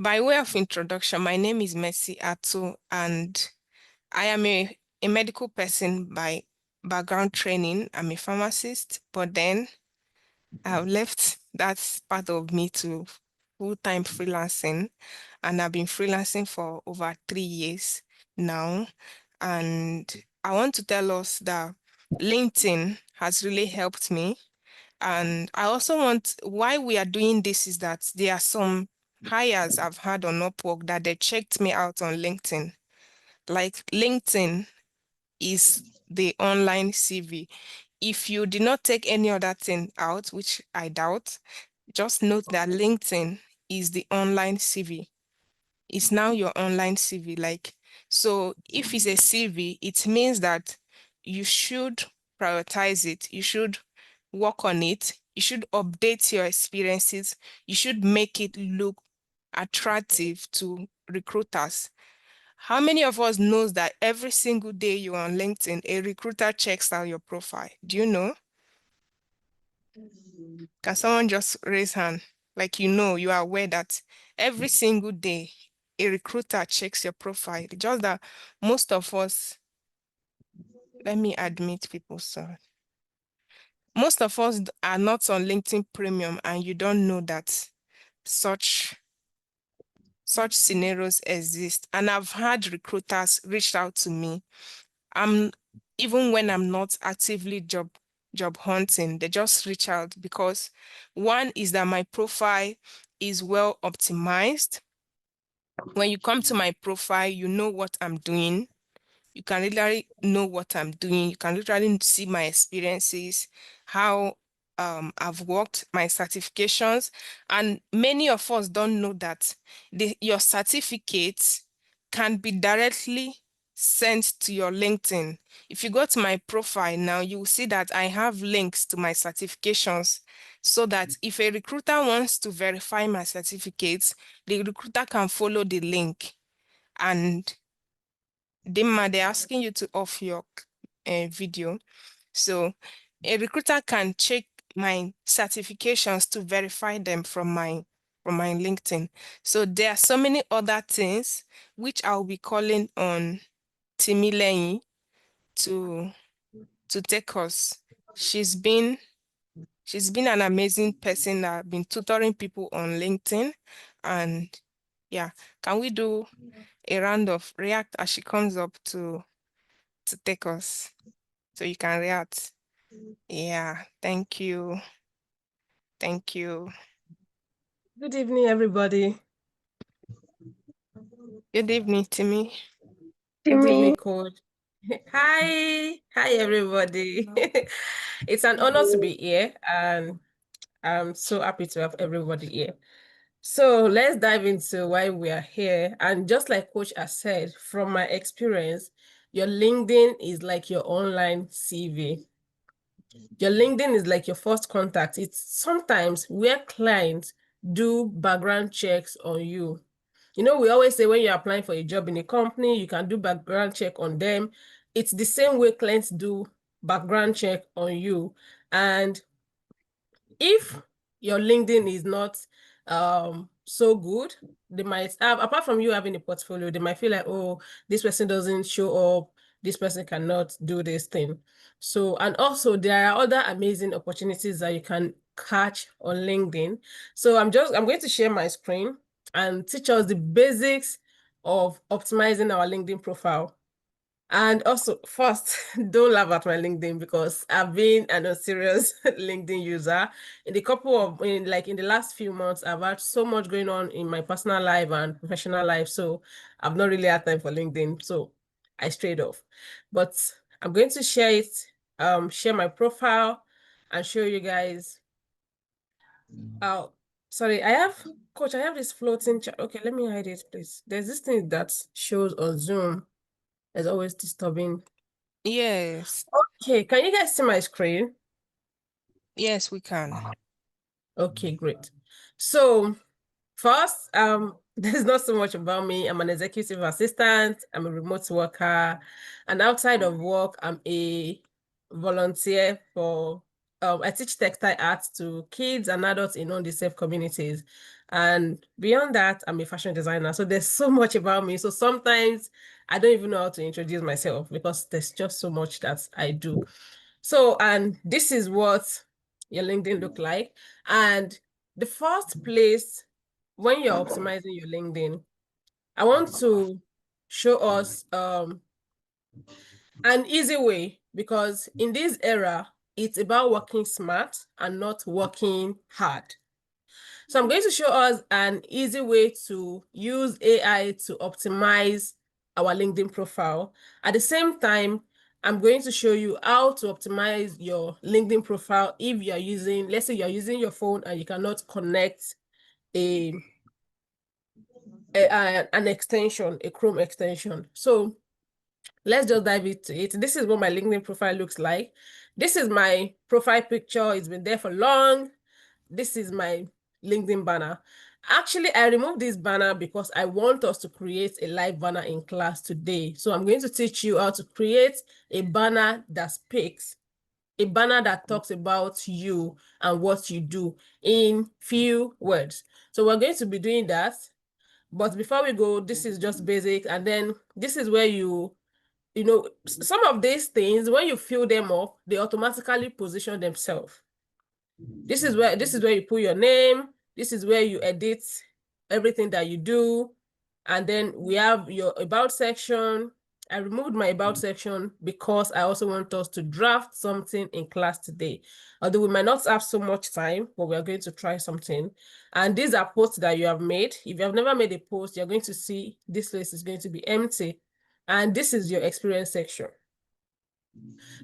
by way of introduction, my name is Mercy Atu, and I am a medical person by background training. I'm a pharmacist, but then I've left that part of me to full-time freelancing, and I've been freelancing for over 3 years now. And I want to tell us that LinkedIn has really helped me. And I also want, why we are doing this is that there are some hires I've had on Upwork that they checked me out on LinkedIn. Like LinkedIn is the online CV. If you did not take any other thing out, which I doubt, just note that LinkedIn is the online CV. It's now your online CV. Like, so if it's a CV, it means that you should prioritize it. You should work on it. You should update your experiences. You should make it look attractive to recruiters. How many of us knows that every single day you're on LinkedIn, a recruiter checks out your profile? Do you know? Can someone just raise hand? Like you are aware that every single day a recruiter checks your profile. Just that most of us, let me admit people, so most of us are not on LinkedIn Premium, and you don't know that such such scenarios exist. And I've had recruiters reach out to me. I'm even when I'm not actively job hunting, they just reach out because one is that my profile is well optimized. When you come to my profile, you know what I'm doing. You can literally know what I'm doing. You can literally see my experiences, how I've worked, my certifications. And many of us don't know that your certificates can be directly sent to your LinkedIn. If you go to my profile now, you will see that I have links to my certifications so that if a recruiter wants to verify my certificates, the recruiter can follow the link and they're asking you to off your video. So a recruiter can check my certifications to verify them from my LinkedIn. So there are so many other things which I'll be calling on Timileyin to to take us. She's been she's been an amazing person that been tutoring people on LinkedIn. And yeah, can we do a round of react as she comes up to take us so you can react? Yeah, thank you. Thank you. Good evening, everybody. Good evening, Timmy. Good evening, Timmy. Coach. Hi, everybody. It's an honor to be here, and I'm so happy to have everybody here. So let's dive into why we are here. And just like Coach has said, from my experience, your LinkedIn is like your online CV. Your LinkedIn is like your first contact. It's sometimes where clients do background checks on you. You know, we always say when you're applying for a job in a company, you can do background check on them. It's the same way clients do background check on you. And if your LinkedIn is not so good, they might have, apart from you having a portfolio, they might feel like, oh, this person doesn't show up, this person cannot do this thing. So, and also there are other amazing opportunities that you can catch on LinkedIn. So I'm going to share my screen and teach us the basics of optimizing our LinkedIn profile. And also, first, don't laugh at my LinkedIn because I've been an unserious LinkedIn user. In the last few months, I've had so much going on in my personal life and professional life. So I've not really had time for LinkedIn. So I strayed off. But I'm going to share my profile and show you guys. Sorry, Coach, I have this floating chat. Okay, let me hide it, please. There's this thing that shows on Zoom. It's always disturbing. Yes. Okay, can you guys see my screen? Yes, we can. Okay, great. So first, there's not so much about me. I'm an executive assistant, I'm a remote worker, and outside of work, I'm a volunteer for I teach textile art to kids and adults in unsafe communities. And beyond that, I'm a fashion designer. So there's so much about me. So sometimes I don't even know how to introduce myself because there's just so much that I do. So, and this is what your LinkedIn look like. And the first place when you're optimizing your LinkedIn, I want to show us an easy way, because in this era, it's about working smart and not working hard. So I'm going to show us an easy way to use AI to optimize our LinkedIn profile. At the same time, I'm going to show you how to optimize your LinkedIn profile if you're using, let's say you're using your phone and you cannot connect a, an extension, a Chrome extension. So let's just dive into it. This is what my LinkedIn profile looks like. This is my profile picture. It's been there for long. This is my LinkedIn banner. Actually, I removed this banner because I want us to create a live banner in class today. So I'm going to teach you how to create a banner that speaks, a banner that talks about you and what you do in few words. So we're going to be doing that. But before we go, this is just basic. And then this is where you know, some of these things, when you fill them up, they automatically position themselves. This is where you put your name. This is where you edit everything that you do. And then we have your about section. I removed my about section because I also want us to draft something in class today. Although we might not have so much time, but we are going to try something. And these are posts that you have made. If you have never made a post, you're going to see this list is going to be empty. And this is your experience section.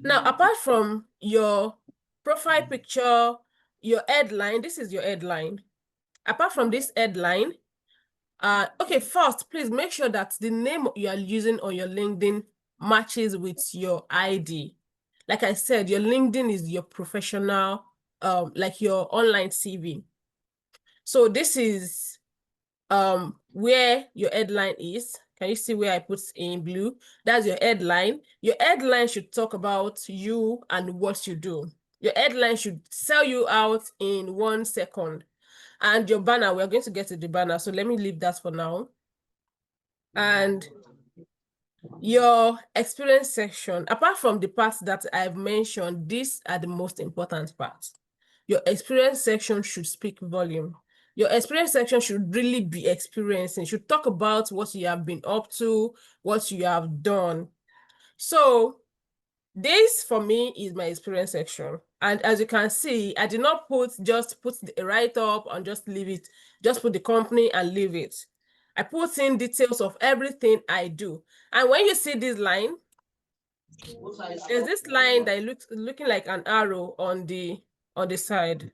Now, apart from your profile picture, your headline, this is your headline. Apart from this headline, okay, first, please make sure that the name you are using on your LinkedIn matches with your ID. Like I said, your LinkedIn is your professional, like your online CV. So this is where your headline is. Can you see where I put in blue? That's your headline. Your headline should talk about you and what you do. Your headline should sell you out in 1 second. And your banner, we're going to get to the banner, so let me leave that for now. And your experience section, apart from the parts that I've mentioned, these are the most important parts. Your experience section should speak volume. Your experience section should really be experiencing, should talk about what you have been up to, what you have done. So this for me is my experience section. And as you can see, I did not just put the write-up and just leave it, just put the company and leave it. I put in details of everything I do. And when you see this line, there's this line that looks looking like an arrow on the side.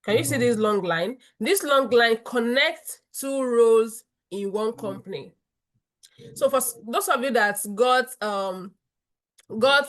Can you see this long line? This long line connects two roles in one company. So for those of you that got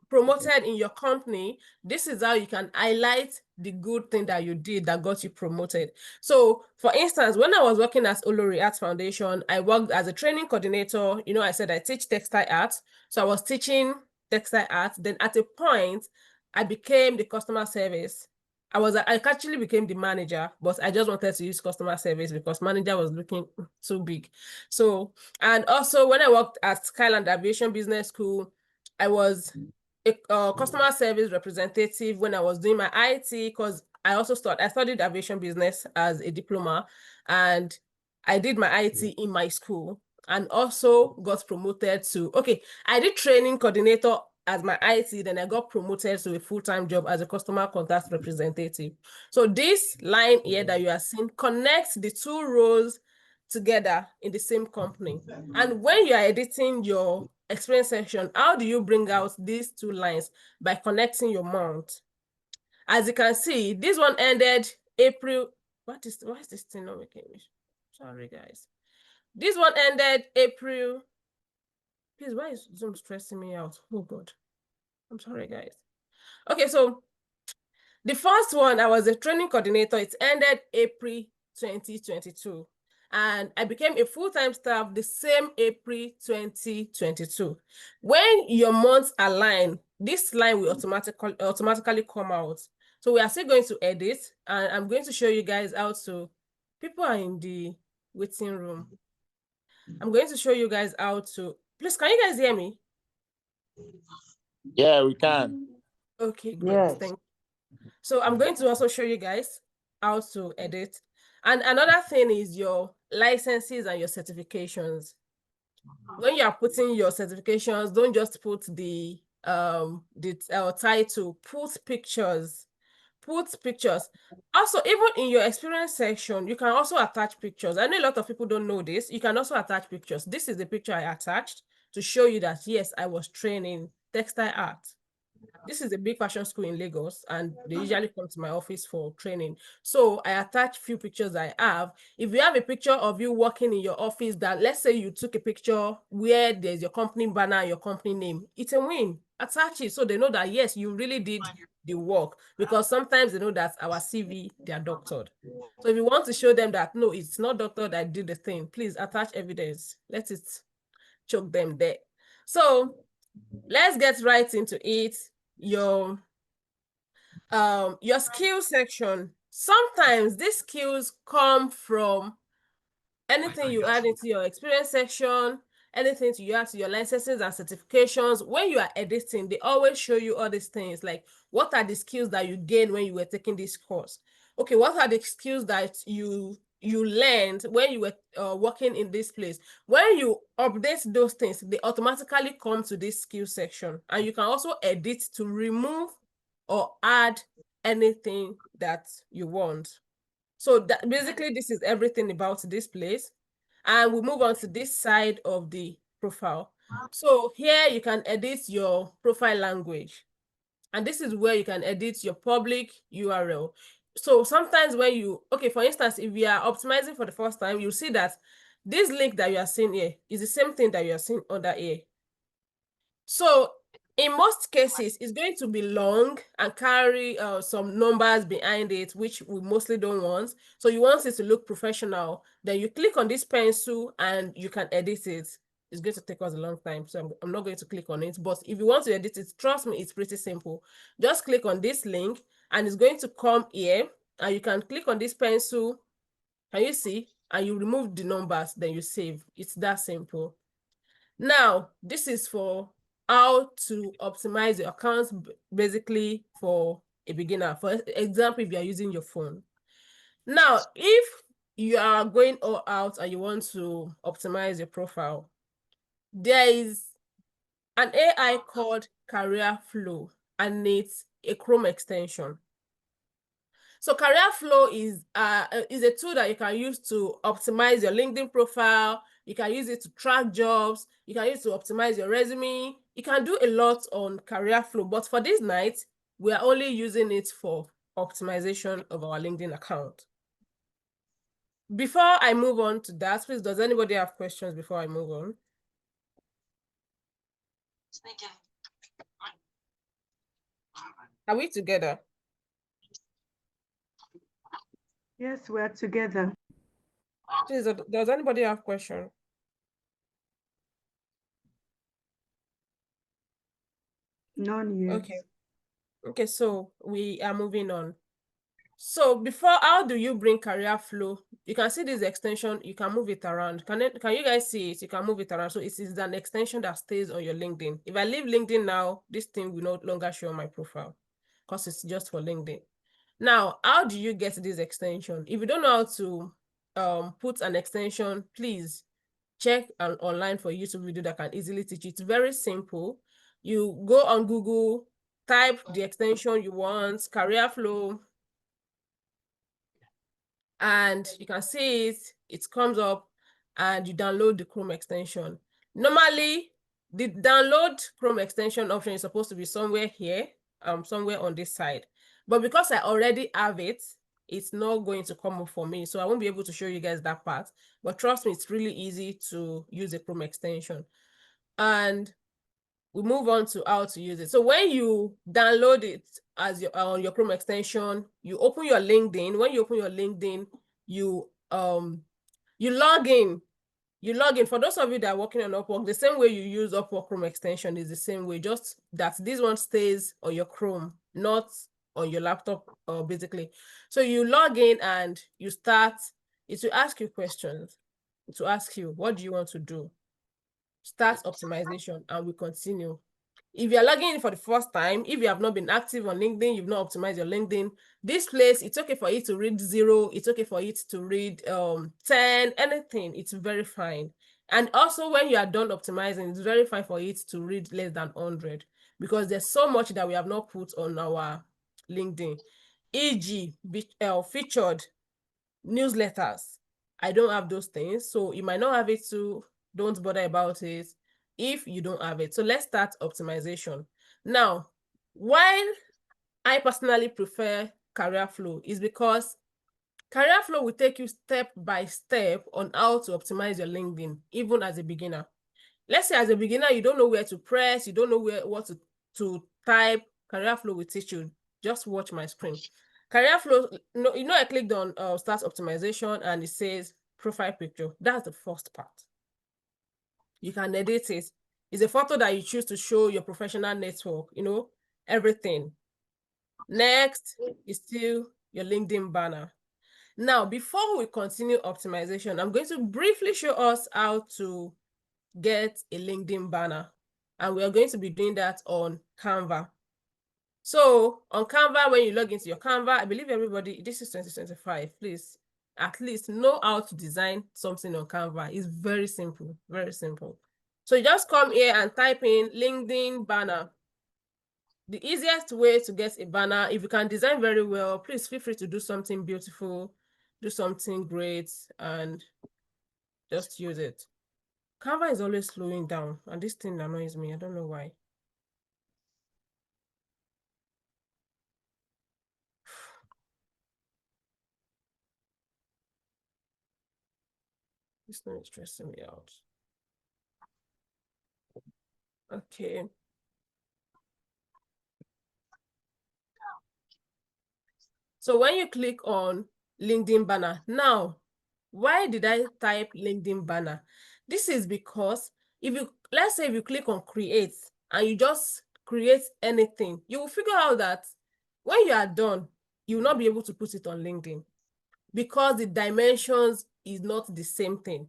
promoted in your company, this is how you can highlight the good thing that you did that got you promoted. So for instance, when I was working as Olori Art Foundation, I worked as a training coordinator. You know, I said I teach textile art. So I was teaching textile art. Then at a point, I became the customer service. I actually became the manager, but I just wanted to use customer service because manager was looking too big. So, and also when I worked at Skyland Aviation Business School, I was a customer service representative when I was doing my IT, because I studied aviation business as a diploma, and I did my IT in my school and also got promoted to, okay, I did training coordinator as my IT, then I got promoted to a full-time job as a customer contact representative. So this line here that you are seeing connects the two roles together in the same company. And when you are editing your experience section, how do you bring out these two lines? By connecting your month. As you can see, this one ended April. Why is this thing not making me? Sorry, guys. This one ended April. Please, why is Zoom stressing me out? Oh, God. I'm sorry, guys. Okay, so the first one, I was a training coordinator. It ended April 2022. and I became a full-time staff the same April 2022. When your months align, this line will automatically come out. So we are still going to edit, and I'm going to show you guys how to. People are in the waiting room. I'm going to show you guys how to. Please, can you guys hear me? Yeah, we can. Okay, great. Yes. Thank you. So I'm going to also show you guys how to edit. And another thing is your licenses and your certifications. When you are putting your certifications, don't just put the title, put pictures. Put pictures. Also, even in your experience section, you can also attach pictures. I know a lot of people don't know this. You can also attach pictures. This is the picture I attached to show you that, yes, I was training textile art. This is a big fashion school in Lagos, and they usually come to my office for training. So I attach few pictures I have. If you have a picture of you working in your office that, let's say you took a picture where there's your company banner and your company name, it's a win. Attach it so they know that, yes, you really did the work, because sometimes they know that our CV, they are doctored. So if you want to show them that, no, it's not doctored, I did the thing, please attach evidence. Let it choke them there. So let's get right into it. Your skill section. Sometimes these skills come from anything you add into your experience section, anything you add to your licenses and certifications. When you are editing, they always show you all these things, like what are the skills that you gained when you were taking this course. Okay, what are the skills that you learned when you were working in this place? When you update those things, they automatically come to this skill section, and you can also edit to remove or add anything that you want. So that basically this is everything about this place. And we move on to this side of the profile. So here you can edit your profile language. And this is where you can edit your public URL. So sometimes when you, okay, for instance, if you are optimizing for the first time, you'll see that this link that you are seeing here is the same thing that you are seeing under here. So in most cases, it's going to be long and carry some numbers behind it, which we mostly don't want. So you want it to look professional. Then you click on this pencil and you can edit it. It's going to take us a long time, so I'm not going to click on it. But if you want to edit it, trust me, it's pretty simple. Just click on this link and it's going to come here. And you can click on this pencil. Can you see? And you remove the numbers, then you save. It's that simple. Now, this is for how to optimize your accounts, basically for a beginner. For example, if you are using your phone. Now, if you are going all out and you want to optimize your profile, there is an AI called Career Flow, and it's a Chrome extension. So Career Flow is a tool that you can use to optimize your LinkedIn profile. You can use it to track jobs. You can use it to optimize your resume. You can do a lot on Career Flow. But for this night, we are only using it for optimization of our LinkedIn account. Before I move on to that, please, does anybody have questions before I move on? Are we together? Yes, we're together. Please, does anybody have questions? None yet. Okay. Okay, so we are moving on. So before, how do you bring Career Flow? You can see this extension, you can move it around. Can you guys see it? You can move it around. So it is an extension that stays on your LinkedIn. If I leave LinkedIn now, this thing will no longer show on my profile because it's just for LinkedIn. Now, how do you get this extension? If you don't know how to put an extension, please check an online for YouTube video that can easily teach you. It's very simple. You go on Google, type the extension you want, Career Flow, and you can see it comes up, and you download the Chrome extension. Normally, the download Chrome extension option is supposed to be somewhere here, somewhere on this side. But because I already have it, it's not going to come up for me. So I won't be able to show you guys that part. But trust me, it's really easy to use a Chrome extension. And we move on to how to use it. So when you download it as on your Chrome extension, you open your LinkedIn. When you open your LinkedIn, you You log in. For those of you that are working on Upwork, the same way you use Upwork Chrome extension is the same way, just that this one stays on your Chrome, not on your laptop, basically. So you log in and you start. It will ask you questions. It will ask you, what do you want to do? Start optimization, and we continue. If you're logging in for the first time, if you have not been active on LinkedIn, you've not optimized your LinkedIn, this place, it's okay for you to read 0, it's okay for you to read 10, anything, it's very fine. And also when you are done optimizing, it's very fine for it to read less than 100, because there's so much that we have not put on our LinkedIn, e.g. featured newsletters. I don't have those things, so you might not have it too. Don't bother about it if you don't have it. So let's start optimization. Now, while I personally prefer career flow is because career flow will take you step by step on how to optimize your LinkedIn, even as a beginner. Let's say as a beginner, you don't know where to press, you don't know what to type. Career flow will teach you. Just watch my screen. Career flow, I clicked on start optimization and it says profile picture. That's the first part. You can edit it. It's a photo that you choose to show your professional network, everything. Next is still your LinkedIn banner. Now, before we continue optimization, I'm going to briefly show us how to get a LinkedIn banner. And we are going to be doing that on Canva. So on Canva, when you log into your Canva, I believe everybody, this is 2025, please at least know how to design something on Canva. It's very simple, very simple. So you just come here and type in LinkedIn banner. The easiest way to get a banner, if you can design very well, please feel free to do something beautiful, do something great, and just use it. Canva is always slowing down, and this thing annoys me. I don't know why. This thing is stressing me out. Okay. So when you click on LinkedIn banner, now, why did I type LinkedIn banner? This is because let's say if you click on create and you just create anything, you will figure out that when you are done, you will not be able to put it on LinkedIn because the dimensions is not the same thing.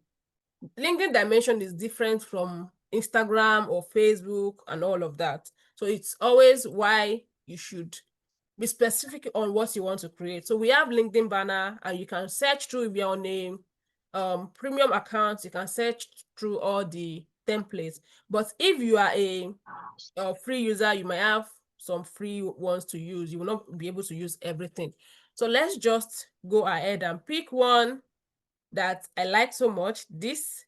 LinkedIn dimension is different from Instagram or Facebook and all of that. So it's always why you should be specific on what you want to create. So we have LinkedIn banner, and you can search through if you're on a premium account, you can search through all the templates. But if you are a free user, you might have some free ones to use. You will not be able to use everything. So let's just go ahead and pick one that I like so much. This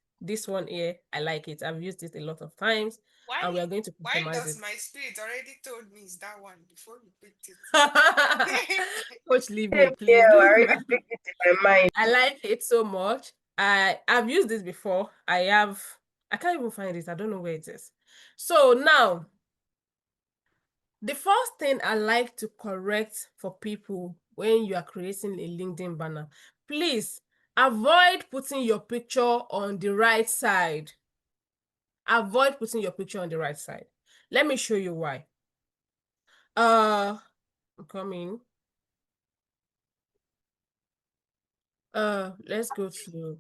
one here, I like it. I've used it a lot of times. And we are going to Why customize does it. my spirit already told me it's that one before you picked it? Coach, leave me, Yeah, please. I already picked it in my mind. I like it so much. I've used this before. I can't even find it. I don't know where it is. So now, the first thing I like to correct for people when you are creating a LinkedIn banner, please avoid putting your picture on the right side. Avoid putting your picture on the right side. Let me show you why. I'm coming. Let's go to,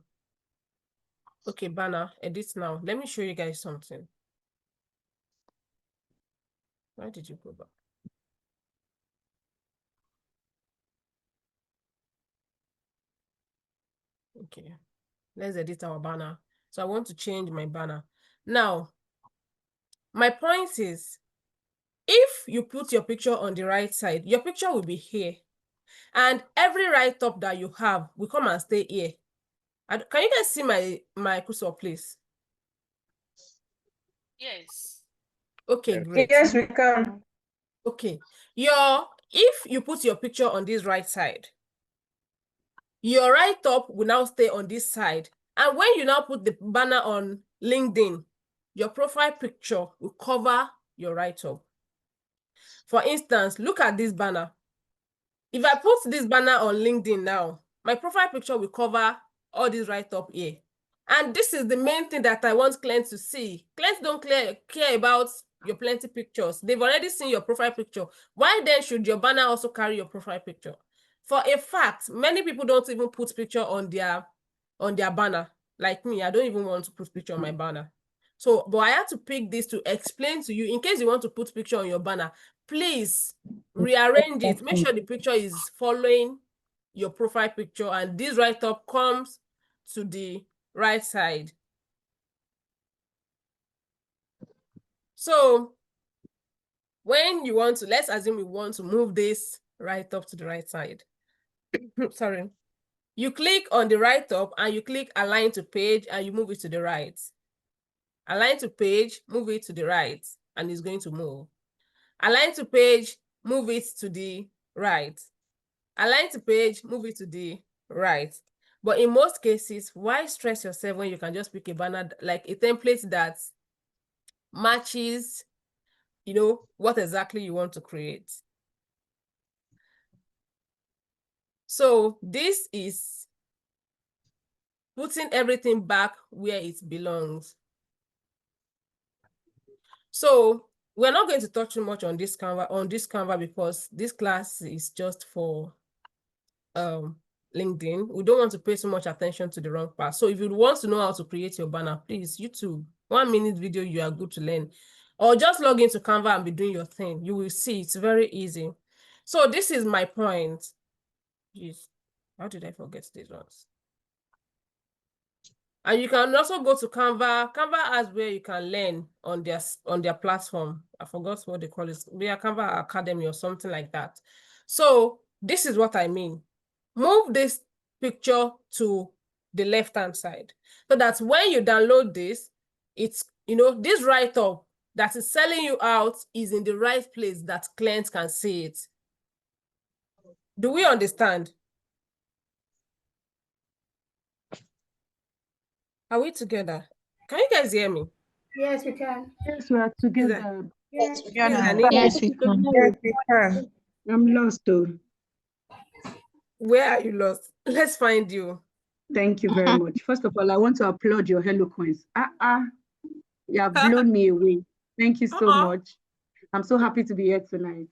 okay, banner, edit now. Let me show you guys something. Why did you go back? Okay, let's edit our banner. So I want to change my banner. Now, my point is, if you put your picture on the right side, your picture will be here. And every write-up that you have will come and stay here. Can you guys see my cursor, please? Yes. Okay, great. Yes, we can. Okay. If you put your picture on this right side, your write-up will now stay on this side. And when you now put the banner on LinkedIn, your profile picture will cover your write-up. For instance, look at this banner. If I put this banner on LinkedIn now, my profile picture will cover all this right up here. And this is the main thing that I want clients to see. Clients don't care about your plenty pictures. They've already seen your profile picture. Why then should your banner also carry your profile picture? For a fact, many people don't even put picture on their banner. Like me, I don't even want to put picture on my banner. So, but I had to pick this to explain to you, in case you want to put picture on your banner, please rearrange it. Make sure the picture is following your profile picture, and this right up comes to the right side. So when you want to, let's assume we want to move this right up to the right side. Sorry. You click on the right up and you click align to page and you move it to the right. Align to page, move it to the right, and it's going to move. Align to page, move it to the right. Align to page, move it to the right. But in most cases, why stress yourself when you can just pick a banner, like a template that matches, what exactly you want to create? So this is putting everything back where it belongs. So we're not going to touch too much on this Canva because this class is just for LinkedIn. We don't want to pay so much attention to the wrong part. So if you want to know how to create your banner, please, YouTube, 1 minute video, you are good to learn. Or just log into Canva and be doing your thing. You will see it's very easy. So this is my point. Jeez, how did I forget these ones? And you can also go to Canva. Canva has where you can learn on their platform. I forgot what they call it. Via Canva Academy or something like that. So this is what I mean. Move this picture to the left-hand side so that when you download this, it's, this write-up that is selling you out is in the right place that clients can see it. Do we understand? Are we together? Can you guys hear me? Yes, we can. Yes, we are together. Yes, Please, I need Yes, we can. I'm lost though. Where are you lost? Let's find you. Thank you very much. First of all, I want to applaud your eloquence. You have blown me away. Thank you so much. I'm so happy to be here tonight.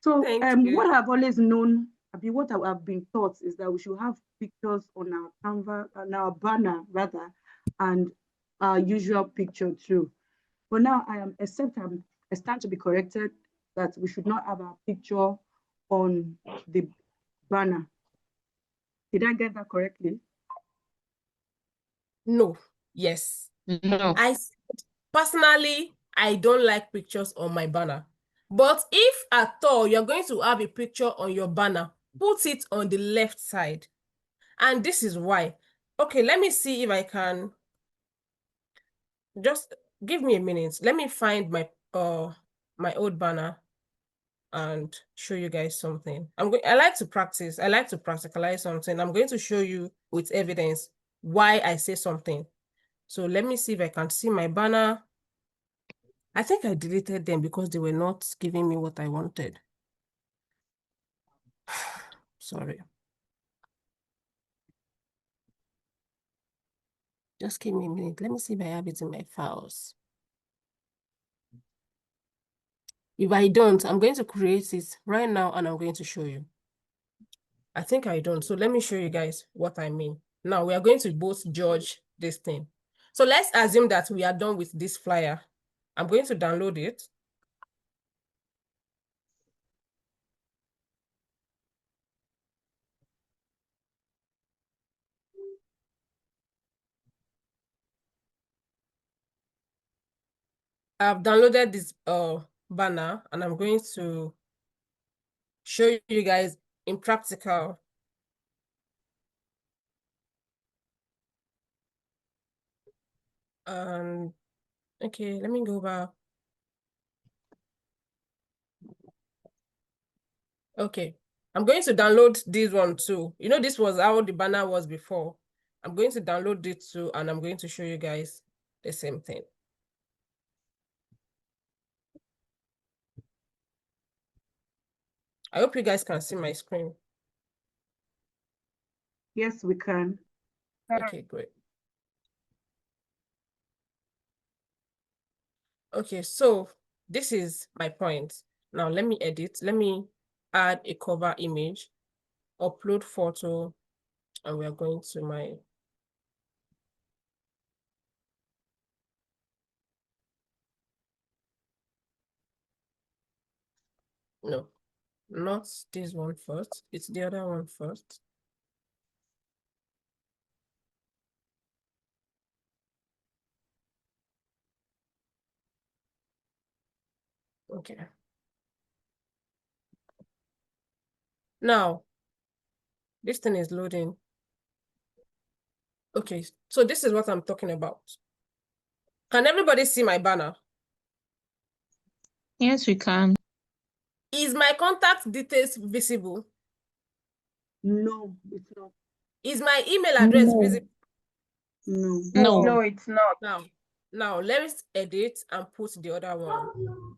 So Thank you. what I've always known, what I've been taught is that we should have pictures on our Canva, on our banner rather, and our usual picture too. But now I stand to be corrected that we should not have our picture on the banner. Did I get that correctly? No. Yes. No. Personally, I don't like pictures on my banner. But if at all you're going to have a picture on your banner, put it on the left side. And this is why. Okay, let me see if I can. Just give me a minute. Let me find my old banner and show you guys something. I like to practice. I like to practicalize something. I'm going to show you with evidence why I say something. So let me see if I can see my banner. I think I deleted them because they were not giving me what I wanted. Sorry. Just give me a minute. Let me see if I have it in my files. If I don't, I'm going to create it right now and I'm going to show you. I think I don't. So let me show you guys what I mean. Now we are going to both judge this thing. So let's assume that we are done with this flyer. I'm going to download it. I've downloaded this banner and I'm going to show you guys in practical. Okay, let me go back. Okay, I'm going to download this one too. This was how the banner was before. I'm going to download it too, and I'm going to show you guys the same thing. I hope you guys can see my screen. Yes, we can. Okay, great. Okay, so this is my point. Now let me edit. Let me add a cover image, upload photo, and we are going to my no, not this one first. It's the other one first. Okay. Now, this thing is loading. Okay, so this is what I'm talking about. Can everybody see my banner? Yes, we can. Is my contact details visible? No, it's not. Is my email address visible? No. No. No, it's not. Now let's edit and put the other one.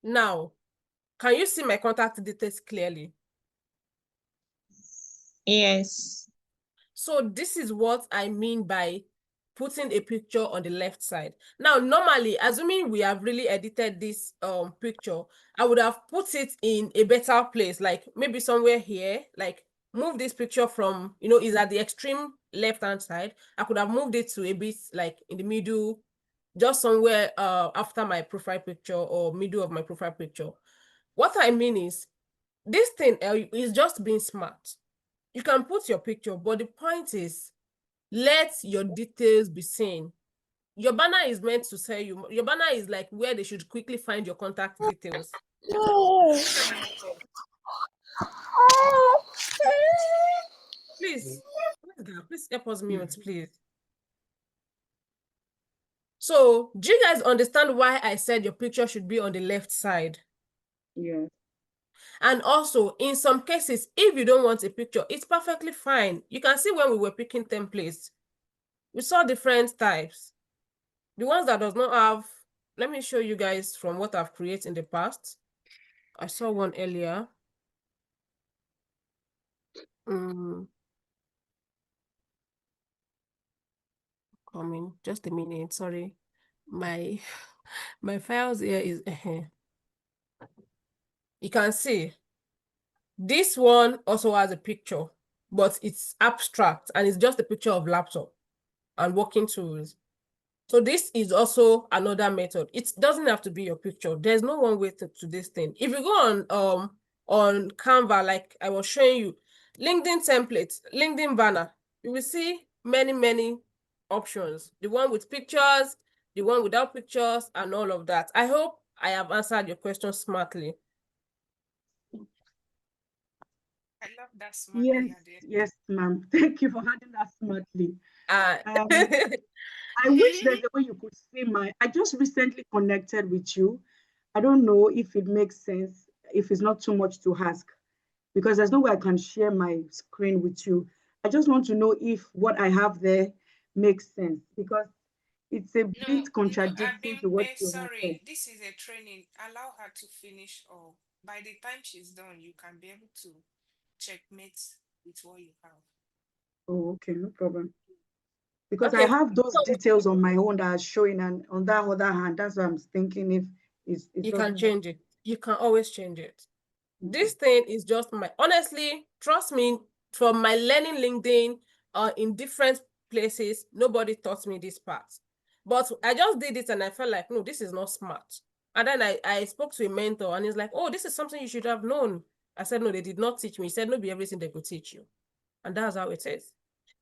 Now, can you see my contact details clearly? Yes. So this is what I mean by putting a picture on the left side. Now, normally, assuming we have really edited this picture, I would have put it in a better place, like maybe somewhere here, like move this picture from, is at the extreme left-hand side. I could have moved it to a bit like in the middle, just somewhere after my profile picture or middle of my profile picture. What I mean is, this thing is just being smart. You can put your picture, but the point is, let your details be seen. Your banner is meant to tell you, your banner is like where they should quickly find your contact details. Please, please help us mute, please. So, do you guys understand why I said your picture should be on the left side? Yes. And also, in some cases, if you don't want a picture, it's perfectly fine. You can see when we were picking templates, we saw different types. The ones that does not have, let me show you guys from what I've created in the past. I saw one earlier. Coming, just a minute, sorry. My my files here is you can see this one also has a picture, but it's abstract and it's just a picture of laptop and working tools. So this is also another method. It doesn't have to be your picture. There's no one way to this thing. If you go on Canva, like I was showing you, LinkedIn templates, LinkedIn banner, you will see many options. The one with pictures, the one without pictures, and all of that. I hope I have answered your question smartly. I love that smartly. Yes, ma'am. Thank you for adding that smartly. I I wish there's a way you could see I just recently connected with you. I don't know if it makes sense, if it's not too much to ask, because there's no way I can share my screen with you. I just want to know if what I have there makes sense, because it's a bit contradicting to what you have said. Sorry, this is a training. Allow her to finish all. By the time she's done, you can be able to checkmate with what you have. Oh, okay, no problem. Because I have those details on my own that are showing, and on that other hand, that's what I'm thinking if it's you can change it. You can always change it. This thing is just honestly, trust me, from my learning LinkedIn in different places, nobody taught me this part. But I just did it and I felt like, no, this is not smart. And then I spoke to a mentor and he's like, oh, this is something you should have known. I said, no, they did not teach me. He said, no, be everything they could teach you. And that's how it is.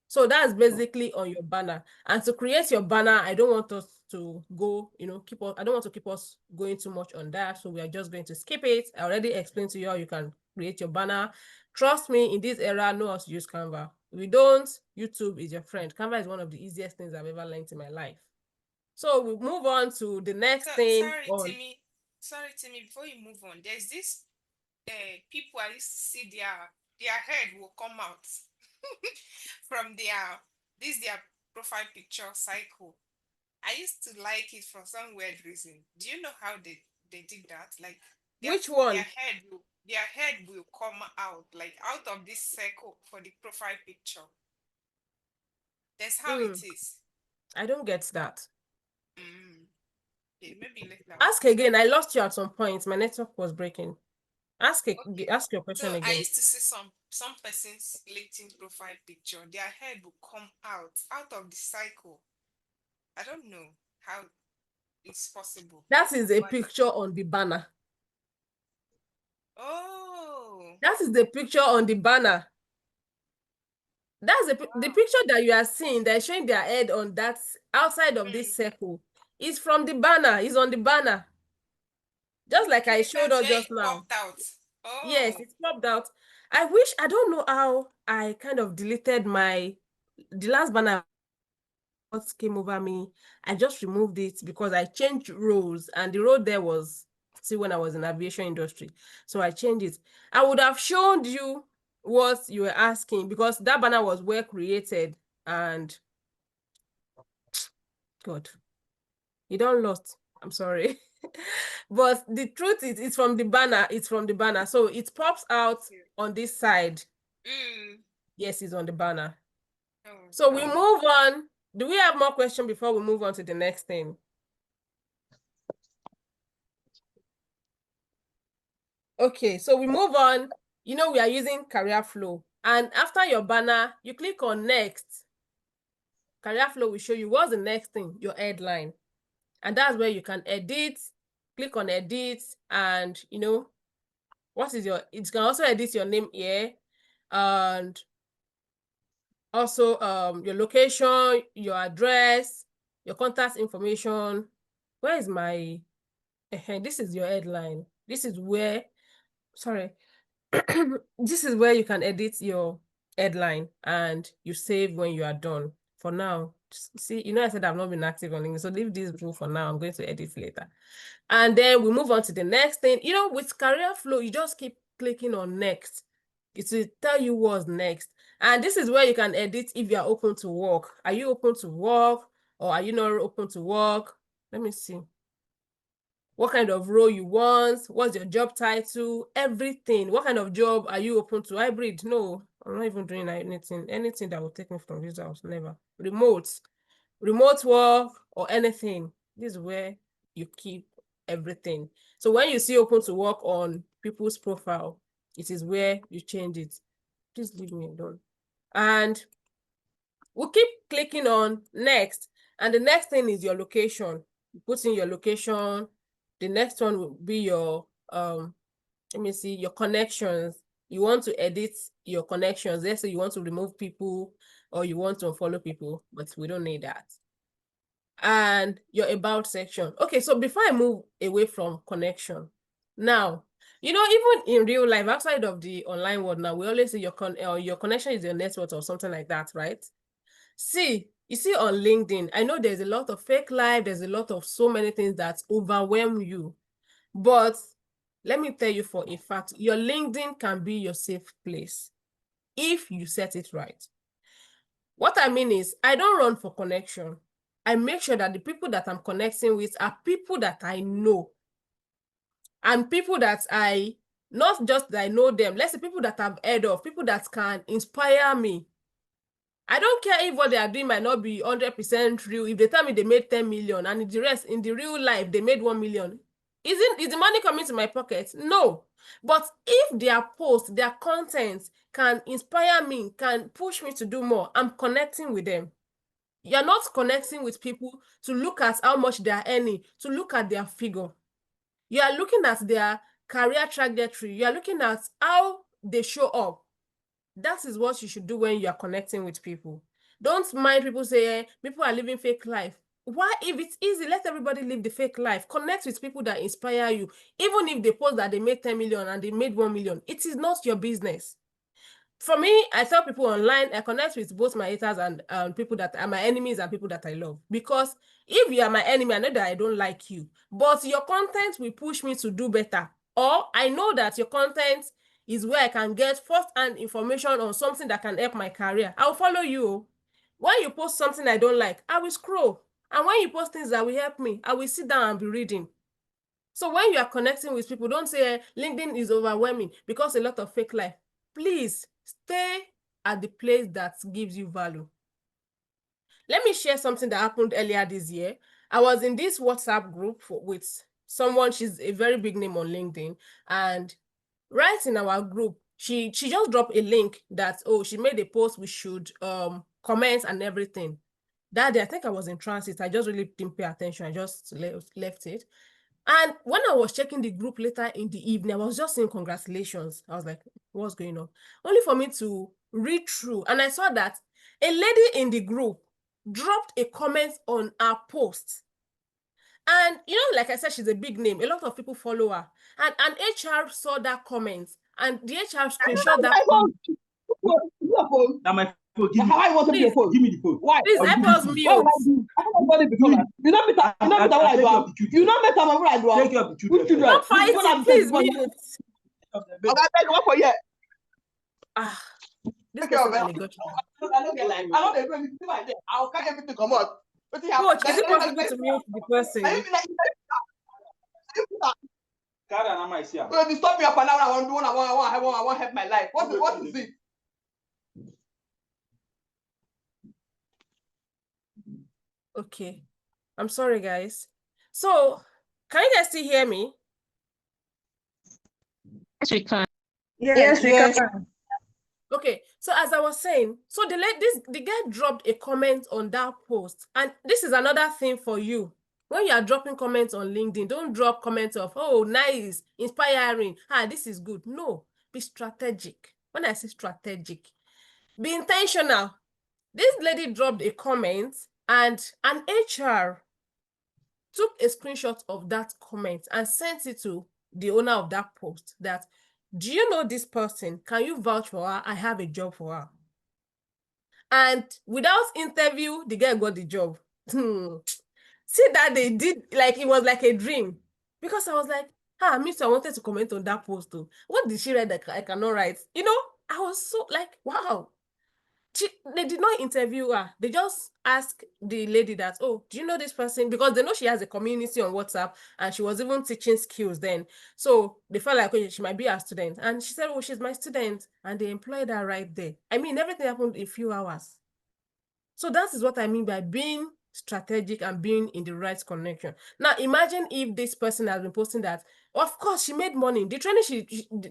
So that's basically on your banner. And to create your banner, I don't want us to go, I don't want to keep us going too much on that. So we are just going to skip it. I already explained to you how you can create your banner. Trust me, in this era, know how to use Canva. If you don't, YouTube is your friend. Canva is one of the easiest things I've ever learned in my life. So we move on to the next thing. Sorry, Timmy. Sorry, Timmy, before you move on, there's this people I used to see their head will come out from their profile picture cycle. I used to like it for some weird reason. Do you know how they did that? Like Which their one? head will come out, like out of this circle for the profile picture. That's how it Mm, is. I don't get that. Mm. Okay, maybe later I'll Ask ask. again. I lost you at some point. My network was breaking. Okay. Ask your So question I again. used to see some person's LinkedIn profile picture, their head will come out of the cycle. I don't know how it's possible. That is a But picture on the banner. oh, That is the picture on the banner. That's the wow. picture that you are seeing. They're showing their head on that outside of Hmm. this circle. It's from the banner. It's on the banner. Just like I Okay, showed that's us where just it now. popped out. Yes, Oh, it's popped out. I don't know how I kind of deleted the last banner what came over me. I just removed it because I changed roles and the role there was still when I was in aviation industry. So I changed it. I would have shown you what you were asking because that banner was well created and God, you don't lost. I'm sorry. But the truth is it's from the banner. It's from the banner. So it pops out okay. on this side. Mm. Yes, it's on the banner. Oh, So we move on. Do we have more questions before we move on to the next thing? Okay, so we move on. You know, we are using career flow. And after your banner, you click on next. Career flow will show you what's the next thing, your headline. And that's where you can edit, click on edit, and you know, it can also edit your name here. And also your location, your address, your contact information. Where is my this is your headline. This is where, sorry, this is where you can edit your headline and you save when you are done. For now, see, you know, I said I've not been active on LinkedIn, so leave this rule for now. I'm going to edit later. And then we move on to the next thing. You know, with career flow, you just keep clicking on next. It will tell you what's next. And this is where you can edit if you are open to work. Are you open to work or are you not open to work? Let me see what kind of role you want, what's your job title, everything. What kind of job are you open to? Hybrid? No, I'm not even doing anything that will take me from this house. Never. Remote work or anything. This is where you keep everything. So when you see open to work on people's profile, it is where you change it. Please leave me alone. And we'll keep clicking on next. And the next thing is your location. You put in your location. The next one will be your let me see, your connections. You want to edit your connections. Let's say you want to remove people or you want to unfollow people, but we don't need that. And your about section. Okay, so before I move away from connection, now, you know, even in real life, outside of the online world now, we always say your connection is your network or something like that, right? See, you see on LinkedIn, I know there's a lot of fake life, there's a lot of so many things that overwhelm you. But let me tell you for a fact, your LinkedIn can be your safe place if you set it right. What I mean is, I don't run for connection. I make sure that the people that I'm connecting with are people that I know and people that not just that I know them, let's say people that I've heard of, people that can inspire me. I don't care if what they are doing might not be 100% real. If they tell me they made 10 million and in the real life, they made 1 million. Is the money coming to my pocket? No. But if their post, their content can inspire me, can push me to do more, I'm connecting with them. You're not connecting with people to look at how much they are earning, to look at their figure. You are looking at their career trajectory. You are looking at how they show up. That is what you should do when you are connecting with people. Don't mind people say people are living fake life. Why? If it's easy, let everybody live the fake life. Connect with people that inspire you. Even if they post that they made 10 million and they made 1 million, it is not your business. For me, I tell people online, I connect with both my haters and people that are my enemies and people that I love. Because if you are my enemy, I know that I don't like you, but your content will push me to do better. Or I know that your content is where I can get first-hand information on something that can help my career. I'll follow you. When you post something I don't like, I will scroll. And when you post things that will help me, I will sit down and be reading. So when you are connecting with people, don't say LinkedIn is overwhelming because a lot of fake life. Please stay at the place that gives you value. Let me share something that happened earlier this year. I was in this WhatsApp group with someone, she's a very big name on LinkedIn, and right in our group, she just dropped a link that, oh, she made a post, we should comment and everything. That day, I think I was in transit. I just really didn't pay attention. I just left it. And when I was checking the group later in the evening, I was just saying congratulations. I was like, what's going on? Only for me to read through. And I saw that a lady in the group dropped a comment on our post. And, you know, like I said, she's a big name. A lot of people follow her. And an HR saw that comment. And the HR screenshot that comment. Now my phone. How I want to be your phone? Give me the phone. Why? Please help us mute. Why would I do? I haven't done it before. You know me. You know me. What I do? You know me. What I do? Take care of the children. Which children? Don't fight it, please mute. Okay, take one for you. Ah, this person really got you. I don't get like. I don't get anything like that. I'll carry everything come out. Coach, is it possible to mute the person? You stop me up and I want to help my life. What is it? Okay. I'm sorry, guys. So, can you guys still hear me? Yes, we can. Yes, we can. Okay, so as I was saying, so the guy dropped a comment on that post, and this is another thing for you. When you are dropping comments on LinkedIn, don't drop comments of, oh, nice, inspiring, this is good. No, be strategic. When I say strategic, be intentional. This lady dropped a comment, and an HR took a screenshot of that comment and sent it to the owner of that post that, do you know this person? Can you vouch for her? I have a job for her. And without interview, the guy got the job. See that they did, like, it was like a dream. Because I was like, me too, I wanted to comment on that post too. What did she write that I cannot write? You know, I was so like, wow. They did not interview her. They just asked the lady that, oh, do you know this person? Because they know she has a community on WhatsApp and she was even teaching skills then. So they felt like, oh, she might be a student. And she said, oh, she's my student. And they employed her right there. I mean, everything happened in a few hours. So that is what I mean by being strategic and being in the right connection. Now, imagine if this person has been posting that, of course, she made money. The training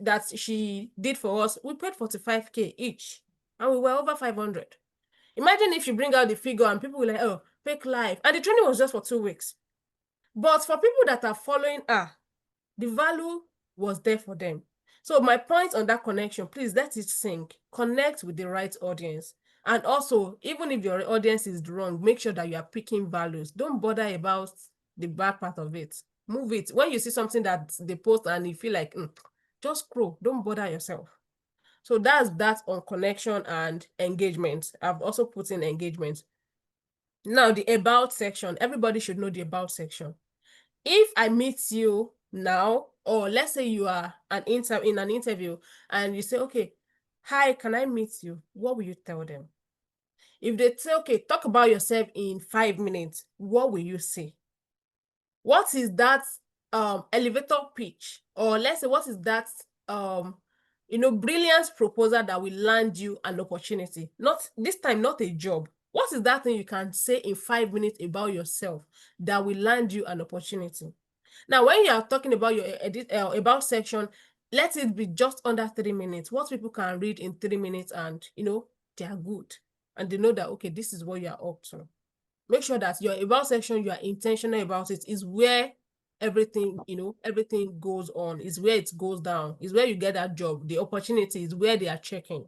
that she did for us, we paid 45K each. And we were over 500. Imagine if you bring out the figure and people were like, oh, fake life. And the training was just for 2 weeks. But for people that are following her, the value was there for them. So my point on that connection, please let it sink. Connect with the right audience. And also, even if your audience is wrong, make sure that you are picking values. Don't bother about the bad part of it. Move it. When you see something that they post and you feel like, just scroll. Don't bother yourself. So that's that on connection and engagement. I've also put in engagement. Now, the about section. Everybody should know the about section. If I meet you now, or let's say you are in an interview and you say, okay, hi, can I meet you? What will you tell them? If they say, okay, talk about yourself in 5 minutes, what will you say? What is that elevator pitch? Or let's say, what is that brilliant proposal that will land you an opportunity? Not this time, not a job. What is that thing you can say in 5 minutes about yourself that will land you an opportunity? Now, when you are talking about your about section, let it be just under 3 minutes. What people can read in 3 minutes and, they are good. And they know that, okay, this is what you are up to. Make sure that your about section, you are intentional about it, is where everything, everything goes on, is where it goes down, is where you get that job. The opportunity is where they are checking.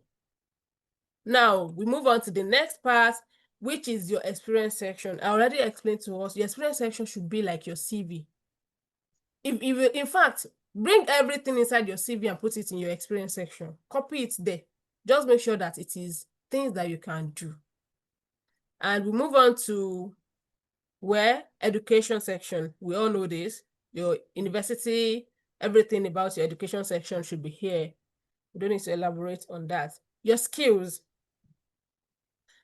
Now, we move on to the next part, which is your experience section. I already explained to us, your experience section should be like your CV. If in fact, bring everything inside your CV and put it in your experience section. Copy it there. just make sure that it is things that you can do. And we move on to where education section. We all know this. Your university, everything about your education section should be here. We don't need to elaborate on that. Your skills.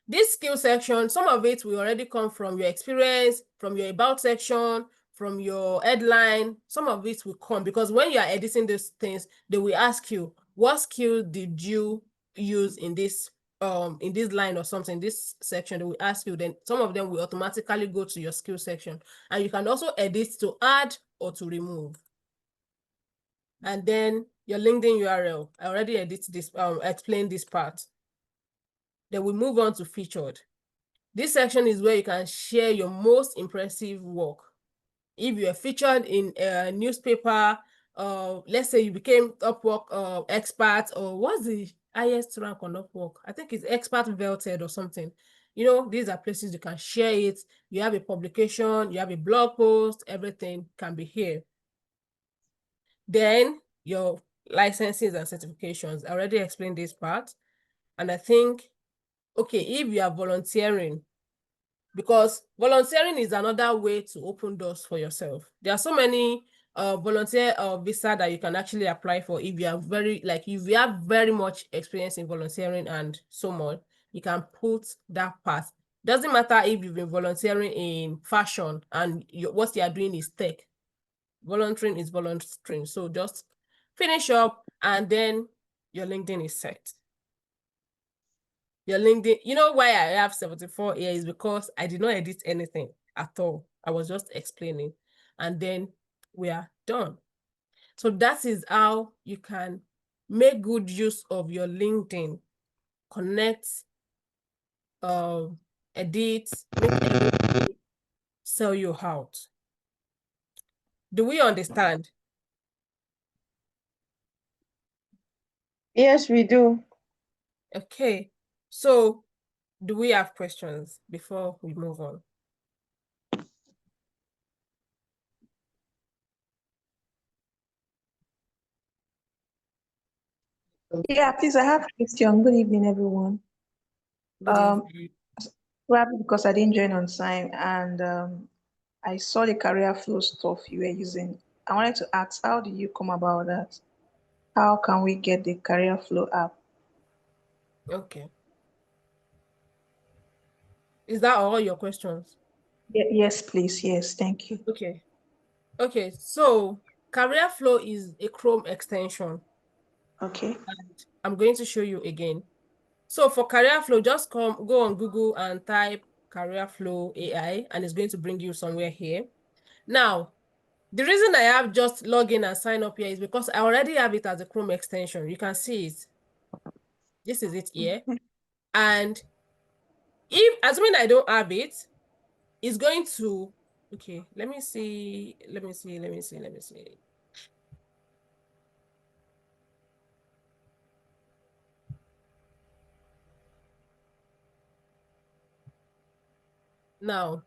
This skill section, some of it will already come from your experience, from your about section, from your headline. Some of it will come because when you are editing these things, they will ask you, what skill did you use in this line or something, this section? They will ask you, then some of them will automatically go to your skill section. And you can also edit to add or to remove. And then your LinkedIn URL. I already explained this part. Then we move on to featured. This section is where you can share your most impressive work. If you are featured in a newspaper, let's say you became Upwork expert, or what's the highest rank on Upwork? I think it's expert vaulted or something. You know, these are places you can share it. You have a publication, you have a blog post, everything can be here. Then your licenses and certifications. I already explained this part. And I think, okay, if you are volunteering, because volunteering is another way to open doors for yourself. There are so many volunteer visa that you can actually apply for if you are if you have very much experience in volunteering and so on, you can put that part. Doesn't matter if you've been volunteering in fashion and what you are doing is tech. Volunteering is volunteering. So just finish up and then your LinkedIn is set. Your LinkedIn, you know why I have 74 here is because I did not edit anything at all. I was just explaining. And then we are done. So that is how you can make good use of your LinkedIn. Connect, edit, make everything sell you out. Do we understand? Yes, we do. Okay. So do we have questions before we move on? Yeah, please, I have a question. Good evening, everyone. Good evening. Probably because I didn't join on time and I saw the career flow stuff you were using. I wanted to ask, how do you come about that? How can we get the career flow app? Okay. Is that all your questions? Yes, please. Yes, thank you. Okay. Okay, so Career Flow is a Chrome extension. Okay. And I'm going to show you again. So for Career Flow, just go on Google and type Career Flow AI, and it's going to bring you somewhere here. Now, the reason I have just log in and sign up here is because I already have it as a Chrome extension. You can see it. This is it here. And if, assuming I don't have it, it's going to, okay, let me see. Now,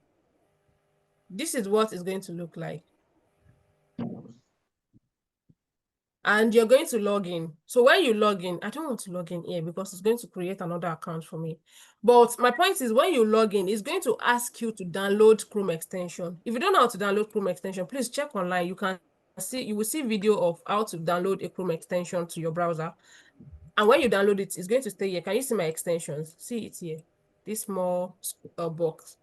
this is what it's going to look like. And you're going to log in. So when you log in, I don't want to log in here because it's going to create another account for me. But my point is when you log in, it's going to ask you to download Chrome extension. If you don't know how to download Chrome extension, please check online. You will see video of how to download a Chrome extension to your browser. And when you download it, it's going to stay here. Can you see my extensions? See it here, this small box.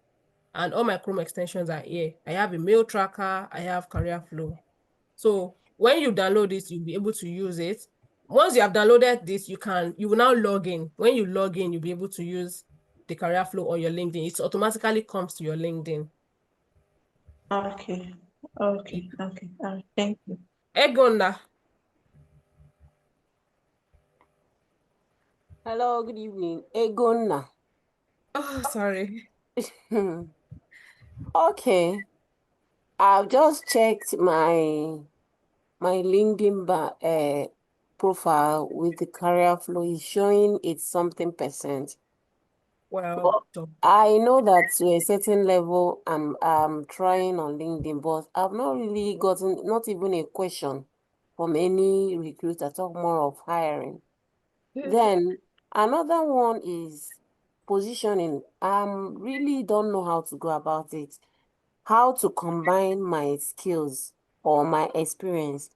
And all my Chrome extensions are here. I have a mail tracker, I have Career Flow. So when you download it, you'll be able to use it. Once you have downloaded this, you will now log in. When you log in, you'll be able to use the Career Flow on your LinkedIn. It automatically comes to your LinkedIn. Okay. Okay. Okay. Thank you. Egonda. Hello, good evening. Egonna. Oh, sorry. Okay. I've just checked my LinkedIn profile with the career flow. It's showing it's something percent. Well done. I know that to a certain level, I'm trying on LinkedIn, but I've not really gotten not even a question from any recruiter. Talk more of hiring. Then Another one is positioning. Really don't know how to go about it. How to combine my skills or my experience.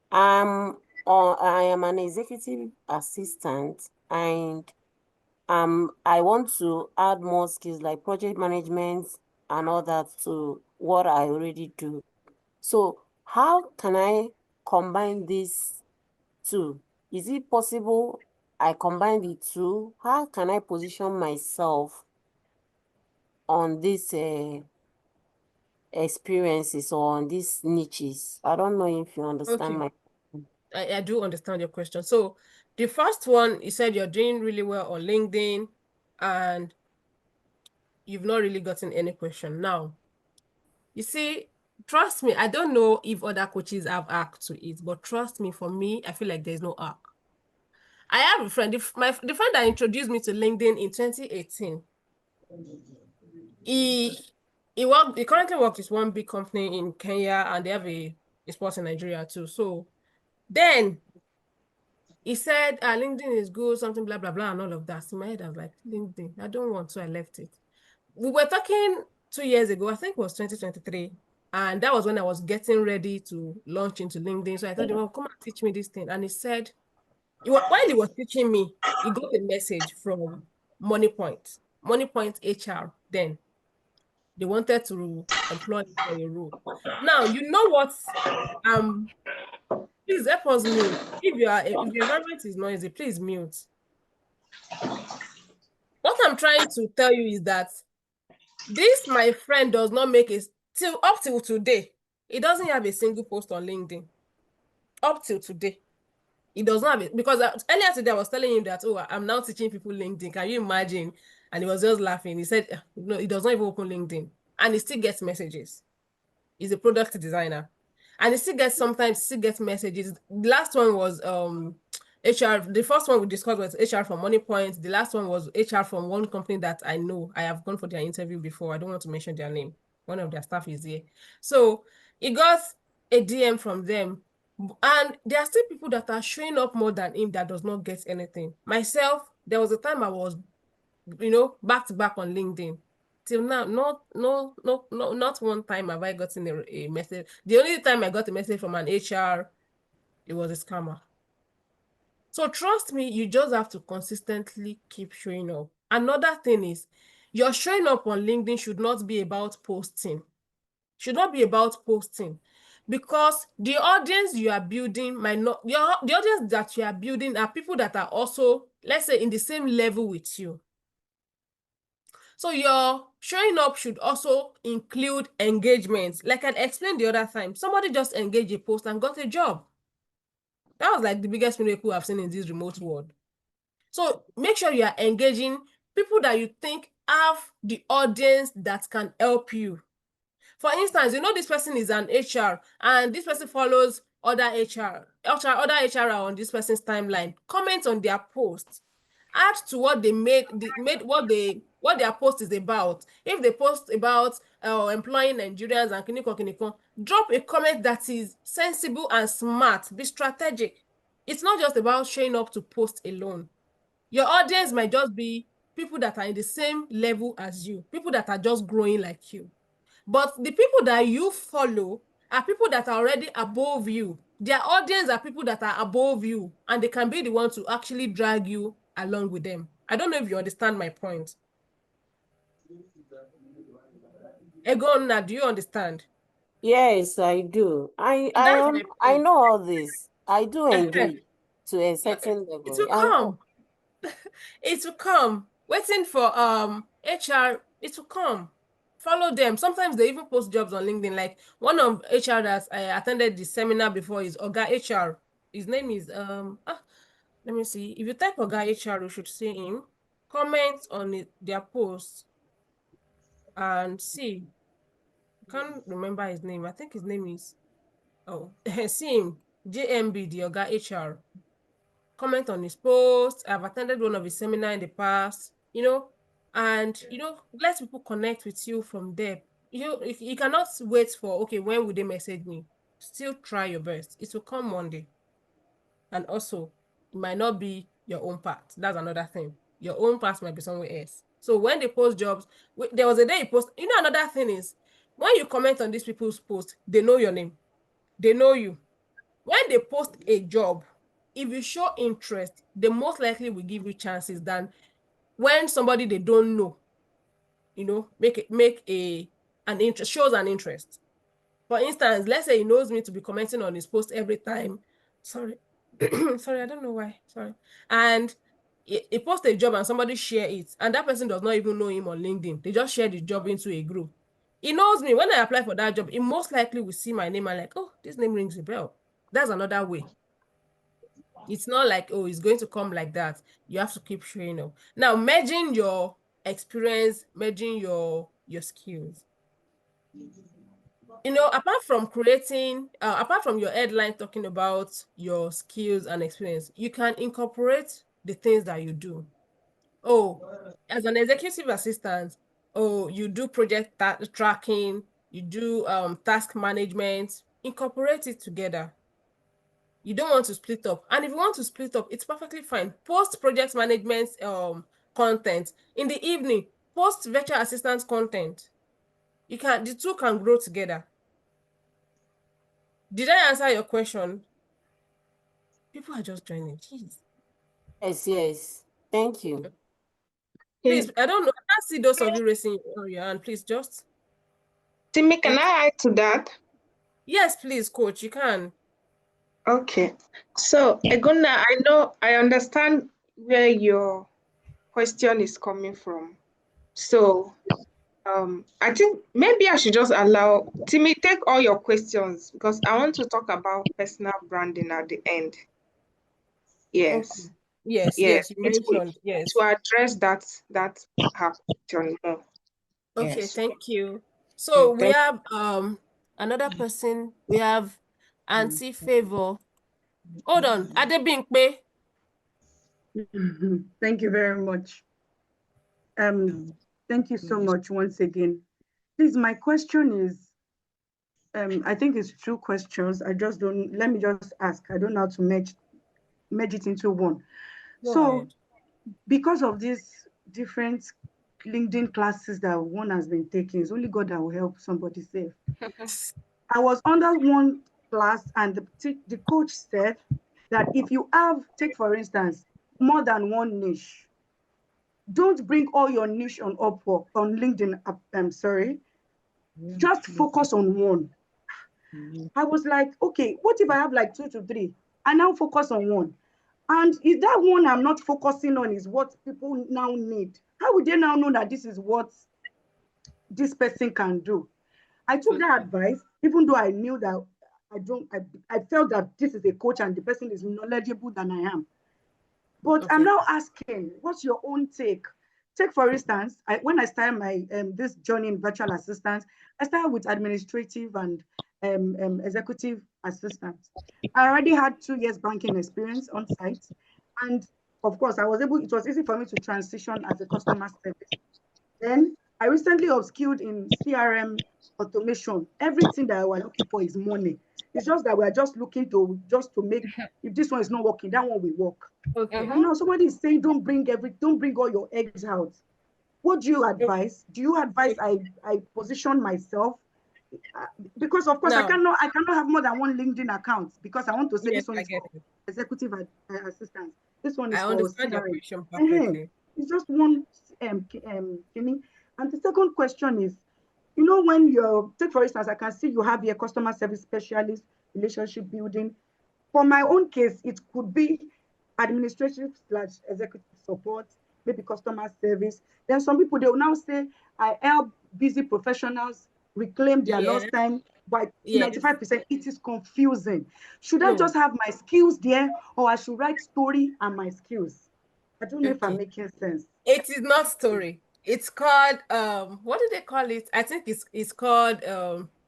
I am an executive assistant, and I want to add more skills like project management and all that to what I already do. So how can I combine these two? Is it possible I combine the two? How can I position myself on these experiences or on these niches? I don't know if you understand Okay, my. I do understand your question. So the first one, you said you're doing really well on LinkedIn and you've not really gotten any question. Now, you see, trust me, I don't know if other coaches have hack to it, but trust me, for me, I feel like there's no hack. I have a friend, the friend that introduced me to LinkedIn in 2018. He he currently works with one big company in Kenya, and they have a spot in Nigeria too. So then he said, LinkedIn is good, something blah blah blah, and all of that. In my head, I was like, LinkedIn, I don't want, so I left it. We were talking 2 years ago, I think it was 2023, and that was when I was getting ready to launch into LinkedIn. So I told him, well, come and teach me this thing. And he said, while he was teaching me, he got a message from MoneyPoint HR. Then they wanted to employ him for a role. Now, you know what? Um, please help us mute. If the environment is noisy, please mute. What I'm trying to tell you is that this, my friend, does not make it up till today. He doesn't have a single post on LinkedIn. Up till today. He does not have it. Because earlier today, I was telling him that, oh, I'm now teaching people LinkedIn. Can you imagine? And he was just laughing. He said, no, he does not even open LinkedIn. And he still gets messages. He's a product designer. And he still gets messages. The last one was HR. The first one we discussed was HR from MoneyPoint. The last one was HR from one company that I know. I have gone for their interview before. I don't want to mention their name. One of their staff is here. So he got a DM from them. And there are still people that are showing up more than him that does not get anything. Myself, there was a time I was, back to back on LinkedIn. Till now, not one time have I gotten a message. The only time I got a message from an HR, it was a scammer. So trust me, you just have to consistently keep showing up. Another thing is, your showing up on LinkedIn should not be about posting. Should not be about posting, because the audience you are building might not, the audience that you are building are people that are also, let's say, in the same level with you. So your showing up should also include engagement. Like I explained the other time, somebody just engaged a post and got a job. That was like the biggest miracle I've seen in this remote world. So make sure you are engaging people that you think have the audience that can help you. For instance, this person is an HR and this person follows other HR on this person's timeline. Comment on their post. Add to what they what their post is about. If they post about employing Nigerians and kiniko, drop a comment that is sensible and smart. Be strategic. It's not just about showing up to post alone. Your audience might just be people that are in the same level as you, people that are just growing like you. But the people that you follow are people that are already above you. Their audience are people that are above you, and they can be the ones to actually drag you along with them. I don't know if you understand my point. Egona, do you understand? Yes, I do. So that's my I point. know all this. I do It engage to a certain level. will I know. come. It will come. Waiting for HR, it will come. Follow them. Sometimes they even post jobs on LinkedIn. Like one of HR that I attended the seminar before is Oga HR. His name is let me see. If you type Oga HR, you should see him. Comment on their post and see. I can't remember his name. I think his name is see him. JMB, the Oga HR. Comment on his post. I've attended one of his seminar in the past, and let people connect with you from there. You cannot wait for, okay, when will they message me? Still try your best. It will come one day. And also, it might not be your own part. That's another thing. Your own part might be somewhere else. So when they post jobs, there was a day you post. You know, another thing is when you comment on these people's posts, they know your name. They know you. When they post a job, if you show interest, they most likely will give you chances than when somebody they don't know, make an interest, shows an interest. For instance, let's say he knows me to be commenting on his post every time. Sorry. Sorry, I don't know why. Sorry. And he posts a job and somebody share it, and that person does not even know him on LinkedIn. They just share the job into a group. He knows me. When I apply for that job, he most likely will see my name and like, oh, this name rings a bell. That's another way. It's not like, oh, it's going to come like that. You have to keep showing up. Now, merging your experience, merging your skills. Apart from apart from your headline talking about your skills and experience, you can incorporate the things that you do. Oh, as an executive assistant, you do project tracking, you do task management, incorporate it together. You don't want to split up. And if you want to split up, it's perfectly fine. Post project management content. In the evening, post virtual assistant content. The two can grow together. Did I answer your question? People are just joining. Jeez. Yes. Thank you. Please, I don't know. I can't see those of you raising your hand. Please just. Timmy, can I add to that? Yes, please, coach. You can. Okay. So, Egona, I understand where your question is coming from. So, I think maybe I should just allow Timmy take all your questions because I want to talk about personal branding at the end. Yes. Okay. Yes, Yes. you mentioned, yes. To address that her question more. Okay, Yes. thank you. So we Thank have another person. We have Auntie Favor. Hold on, Adebinkpe. Thank you very much. Thank you so much once again. Please, my question is, I think it's two questions. Let me just ask. I don't know how to merge it into one. Go ahead. Because of these different LinkedIn classes that one has been taking, it's only God that will help somebody save. I was under one class and the coach said that if you take for instance, more than one niche, don't bring all your niche on Upwork, on LinkedIn, I'm sorry, just focus on one. I was like, okay, what if I have like 2 to 3? I now focus on one. And is that one I'm not focusing on is what people now need? How would they now know that this is what this person can do? I took that advice, even though I knew that I felt that this is a coach and the person is knowledgeable than I am. But Okay. I'm now asking, what's your own take? Take, for instance, when I started my this journey in virtual assistance, I started with administrative and executive assistants. I already had 2 years banking experience on site. And of course, it was easy for me to transition as a customer service. Then I recently upskilled in CRM automation. Everything that we're looking for is money. It's just that we're just looking to make, if this one is not working, that one will work. Okay. And now somebody is saying, don't bring all your eggs out. What do you advise? Do you advise I position myself? Because of course I cannot have more than one LinkedIn account because I want to say this one is for executive assistants. This one is I for understand your CRM. question perfectly. It's just one Kimmy. And the second question is, when take for instance, I can see you have your customer service specialist, relationship building. For my own case, it could be administrative/executive support, maybe customer service. Then some people, they will now say, I help busy professionals reclaim their lost time by 95%. It is confusing. Should I just have my skills there, or I should write story and my skills? I don't know if I'm making sense. It is not story. It's called what do they call it? I think it's called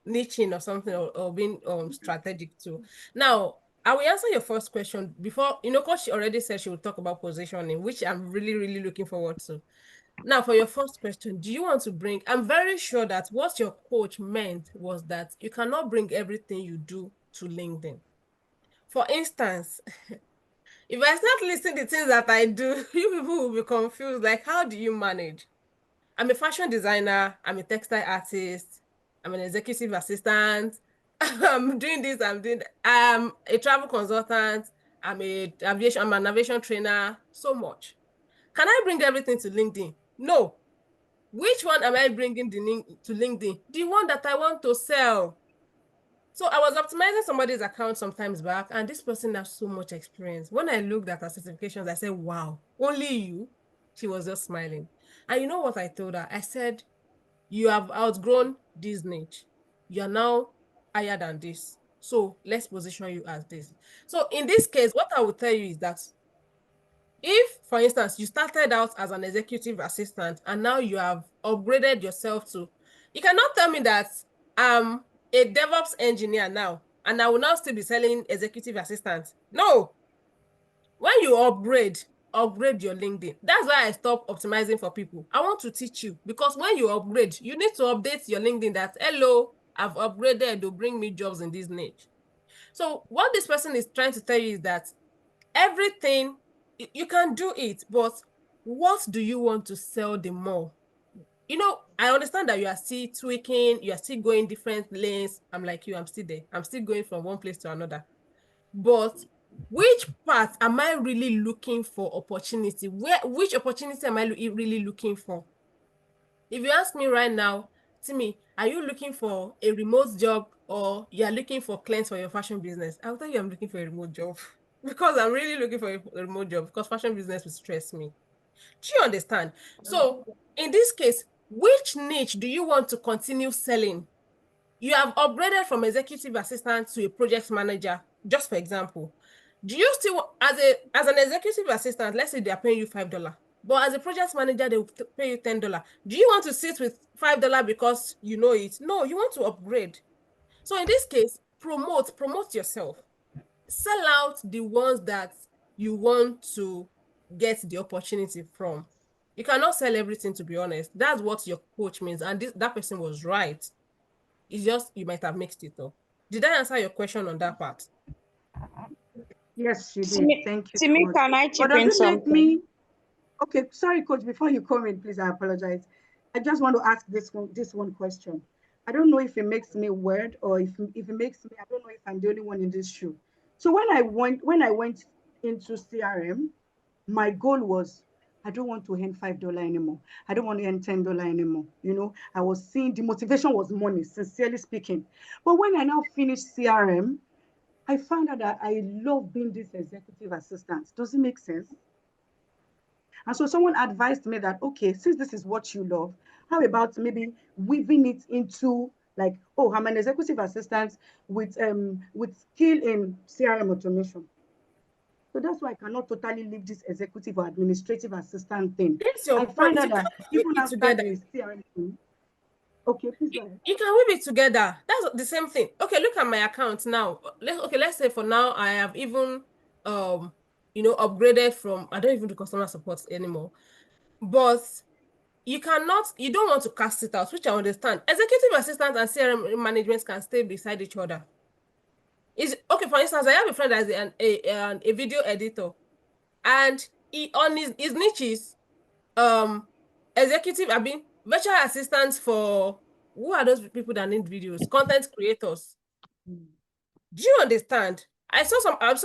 niching or something, or being strategic too. Now, I will answer your first question before, because she already said she will talk about positioning, which I'm really, really looking forward to. Now, for your first question, do you want to I'm very sure that what your coach meant was that you cannot bring everything you do to LinkedIn. For instance, If I start listing the things that I do, you people will be confused. Like, how do you manage? I'm a fashion designer. I'm a textile artist. I'm an executive assistant. I'm doing this. I'm doing that. I'm a travel consultant. I'm an aviation trainer. So much. Can I bring everything to LinkedIn? No. Which one am I bringing to LinkedIn? The one that I want to sell. So I was optimizing somebody's account sometimes back, and this person has so much experience. When I looked at her certifications, I said, wow, only you? She was just smiling. And you know what I told her? I said, you have outgrown this niche. You are now higher than this. So let's position you as this. So in this case, what I will tell you is that if, for instance, you started out as an executive assistant and now you have upgraded yourself to, you cannot tell me that I'm a DevOps engineer now and I will now still be selling executive assistants. No. When you upgrade your LinkedIn. That's why I stopped optimizing for people. I want to teach you because when you upgrade, you need to update your LinkedIn that, hello, I've upgraded to bring me jobs in this niche. So what this person is trying to tell you is that everything, you can do it, but what do you want to sell the more? You know, I understand that you are still tweaking, you are still going different lanes. I'm like you, I'm still there. I'm still going from one place to another. But which part am I really looking for opportunity? Which opportunity am I really looking for? If you ask me right now, Timmy, are you looking for a remote job or you are looking for clients for your fashion business? I'll tell you I'm looking for a remote job because I'm really looking for a remote job because fashion business will stress me. Do you understand? So in this case, which niche do you want to continue selling? You have upgraded from executive assistant to a project manager, just for example. Do you still, as an executive assistant, let's say they are paying you $5, but as a project manager, they will pay you $10. Do you want to sit with $5 because you know it? No, you want to upgrade. So in this case, promote yourself. Sell out the ones that you want to get the opportunity from. You cannot sell everything, to be honest. That's what your coach means. And that person was right. It's just you might have mixed it up. Did I answer your question on that part? Yes, you did. Thank you so Simi, much. can I But chip does in it make something? me okay? Sorry, coach. Before you come in, please, I apologize. I just want to ask this one question. I don't know if it makes me weird or if it makes me. I don't know if I'm the only one in this shoe. So when I went into CRM, my goal was I don't want to earn $5 anymore. I don't want to earn $10 anymore. I was seeing the motivation was money, sincerely speaking. But when I now finished CRM, I found out that I love being this executive assistant. Does it make sense? And so someone advised me that, okay, since this is what you love, how about maybe weaving it into like, oh, I'm an executive assistant with skill in CRM automation. So that's why I cannot totally leave this executive or administrative assistant thing. That's your I point. find You out can that whip even it after together. the CRM thing, okay, please go ahead. You can whip it together. That's the same thing. Okay, look at my account now. Let's say for now I have even upgraded from, I don't even do customer support anymore. But you don't want to cast it out, which I understand. Executive assistant and CRM management can stay beside each other. Is okay, for instance, I have a friend that is a video editor, and he on his niches, executive, I mean, virtual assistants for, who are those people that need videos? Content creators. Do you understand? I saw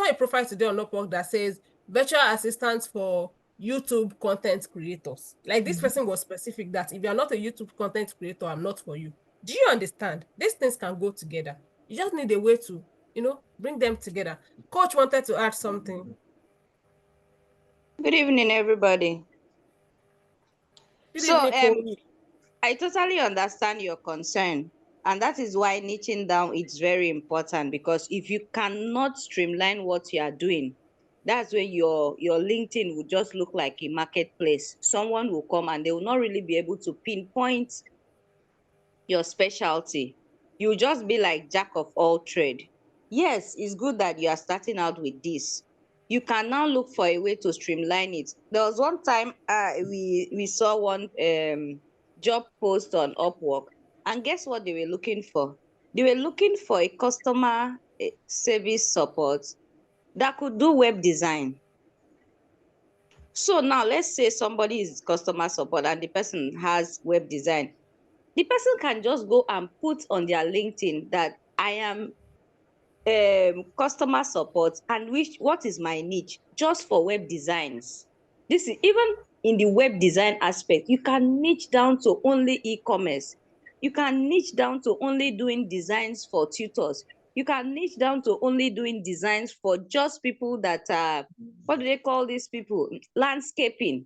a profile today on Upwork that says virtual assistants for YouTube content creators. Like this person was specific that if you're not a YouTube content creator, I'm not for you. Do you understand? These things can go together. You just need a way to, bring them together. Coach wanted to add something. Good evening, everybody. Good So, evening, Coach. I totally understand your concern, and that is why niching down is very important, because if you cannot streamline what you are doing, that's where your LinkedIn will just look like a marketplace. Someone will come and they will not really be able to pinpoint your specialty. You just be like jack of all trade. Yes, it's good that you are starting out with this. You can now look for a way to streamline it. There was one time we saw one job post on Upwork, and guess what they were looking for? They were looking for a customer service support that could do web design. So now let's say somebody is customer support and the person has web design. The person can just go and put on their LinkedIn that I am customer support and which what is my niche just for web designs. This is even in the web design aspect, you can niche down to only e-commerce, you can niche down to only doing designs for tutors, you can niche down to only doing designs for just people that are, what do they call these people, landscaping.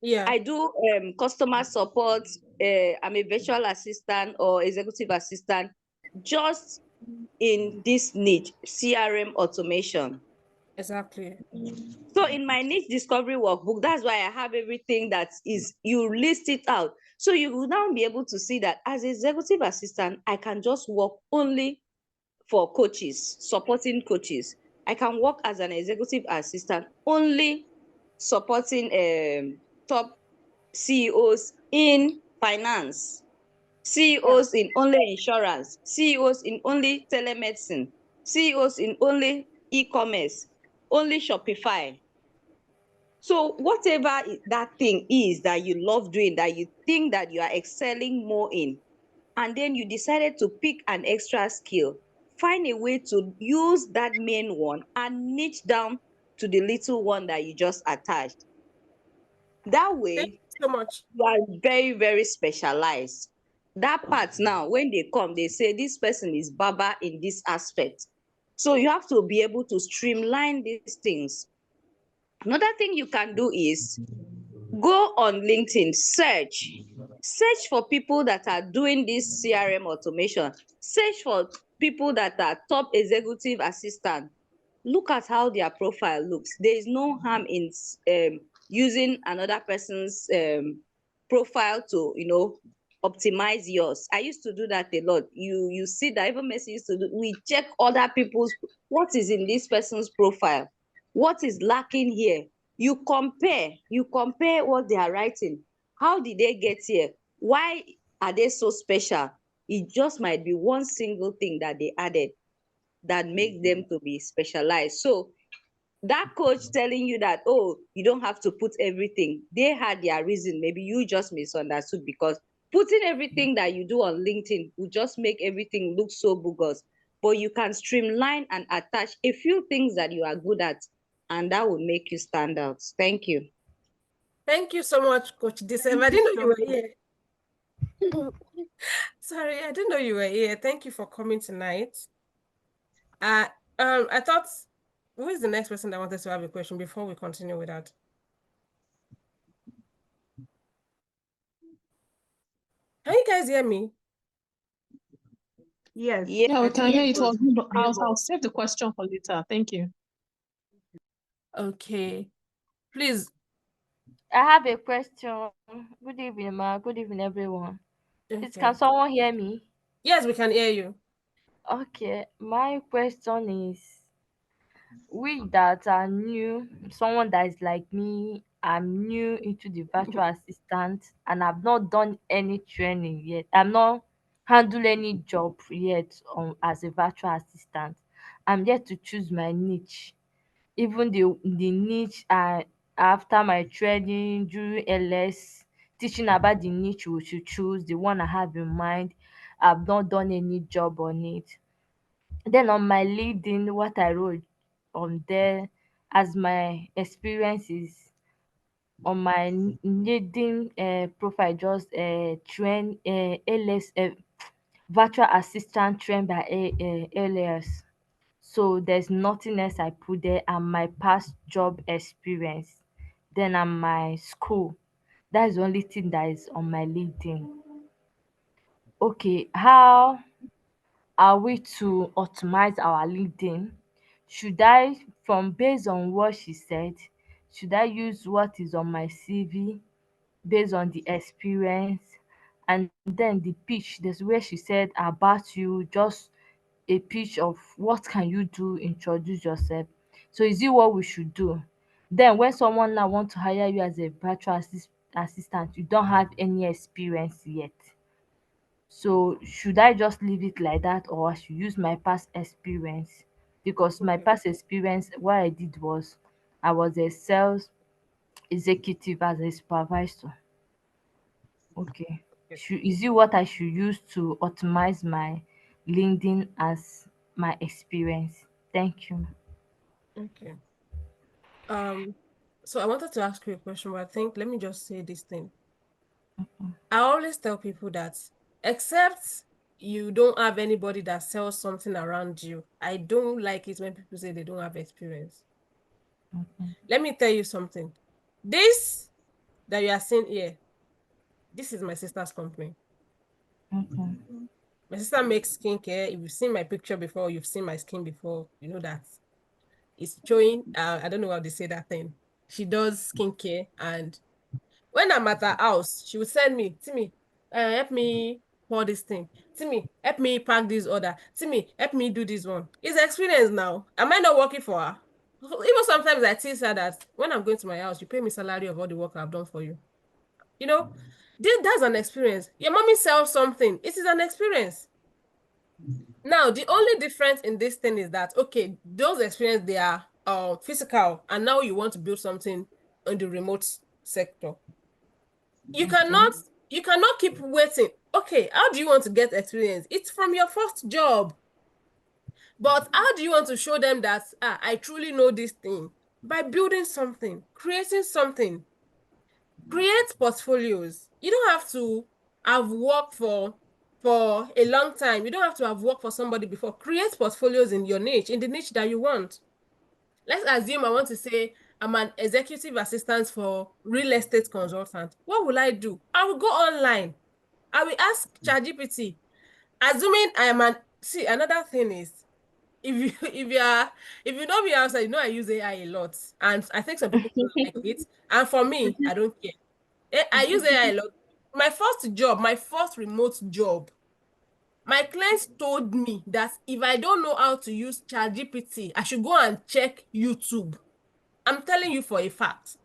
Yeah. I do customer support. I'm a virtual assistant or executive assistant just in this niche, CRM automation. Exactly. So in my niche discovery workbook, that's why I have everything that is, you list it out. So you will now be able to see that as executive assistant, I can just work only for coaches, supporting coaches. I can work as an executive assistant only supporting top CEOs in finance, Yeah. CEOs in only insurance, CEOs in only telemedicine, CEOs in only e-commerce, only Shopify. So whatever that thing is that you love doing, that you think that you are excelling more in, and then you decided to pick an extra skill, find a way to use that main one and niche down to the little one that you just attached. That Thank way, you so much. you are very, very specialized. That part now, when they come, they say this person is Baba in this aspect. So you have to be able to streamline these things. Another thing you can do is go on LinkedIn, search for people that are doing this CRM automation, search for people that are top executive assistant. Look at how their profile looks. There is no harm in using another person's profile to, optimize yours. I used to do that a lot. You see that even Messi used to do, we check other people's, what is in this person's profile, what is lacking here. You compare what they are writing. How did they get here? Why are they so special? It just might be one single thing that they added that makes them to be specialized. So that coach telling you that, oh, you don't have to put everything, they had their reason. Maybe you just misunderstood, because putting everything that you do on LinkedIn will just make everything look so bogus. But you can streamline and attach a few things that you are good at, and that will make you stand out. Thank you. Thank you so much, Coach Disem. Thank I you didn't know so you were much. here. Sorry, I didn't know you were here. Thank you for coming tonight. Uh, I thought, who is the next person that wanted to have a question before we continue with that? Can you guys hear me? Yes, Yeah, Yeah, we I can think hear it it. was Was good. I'll favor. save the question for later. Thank you. Okay. Please. I have a question. Good evening, ma. Good evening, everyone. Please, can Okay. someone hear me? Yes, we can hear you. Okay, my question is, we that are new, someone that is like me, I'm new into the virtual assistant and I've not done any training yet. I'm not handle any job yet as a virtual assistant. I'm yet to choose my niche. Even the niche I, after my training during LS, teaching about the niche we should choose, the one I have in mind, I've not done any job on it. Then on my LinkedIn, what I wrote on there as my experiences on my LinkedIn profile, just train LS, virtual assistant trained by LS. So there's nothing else I put there, and my past job experience. Then and my school. That's the only thing that is on my LinkedIn. Okay, how are we to optimize our LinkedIn? Should I, from based on what she said, should I use what is on my CV based on the experience? And then the pitch, there's where she said about you, just a pitch of what can you do, introduce yourself. So is it what we should do? Then when someone now want to hire you as a virtual assistant, you don't have any experience yet. So should I just leave it like that, or I should use my past experience? Because my Okay. past experience, what I did was I was a sales executive as a supervisor. Okay. Is it what I should use to optimize my LinkedIn as my experience? Thank you. Okay. So I wanted to ask you a question, but I think let me just say this thing. I always tell people that except you don't have anybody that sells something around you, I don't like it when people say they don't have experience. Let me tell you something. This that you are seeing here, this is my sister's company. Okay. My sister makes skincare. If you've seen my picture before, you've seen my skin before, you know that it's showing. I don't know how they say that thing. She does skincare, and when I'm at her house, she would send me, Timmy, help me pour this thing. Timmy, help me pack this order. Timmy, help me do this one. It's experience now. Am I not working for her? Even sometimes I tease her that when I'm going to my house, you pay me salary of all the work I've done for you. You know, that's an experience. Your mommy sells something. It is an experience. Now, the only difference in this thing is that, okay, those experiences, they are physical, and now you want to build something in the remote sector. You cannot you cannot keep waiting. Okay, how do you want to get experience? It's from your first job. But how do you want to show them that I truly know this thing? By building something, creating something. Create portfolios. You don't have to have worked for a long time. You don't have to have worked for somebody before. Create portfolios in your niche, in the niche that you want. Let's assume I want to say I'm an executive assistant for real estate consultant. What will I do? I will go online. I will ask ChatGPT. Assuming I am see, another thing is if you if you know me outside, you know I use AI a lot. And I think some people don't like it. And for me, I don't care. I use AI a lot. My first job, my first remote job, my clients told me that if I don't know how to use ChatGPT, I should go and check YouTube. I'm telling you for a fact.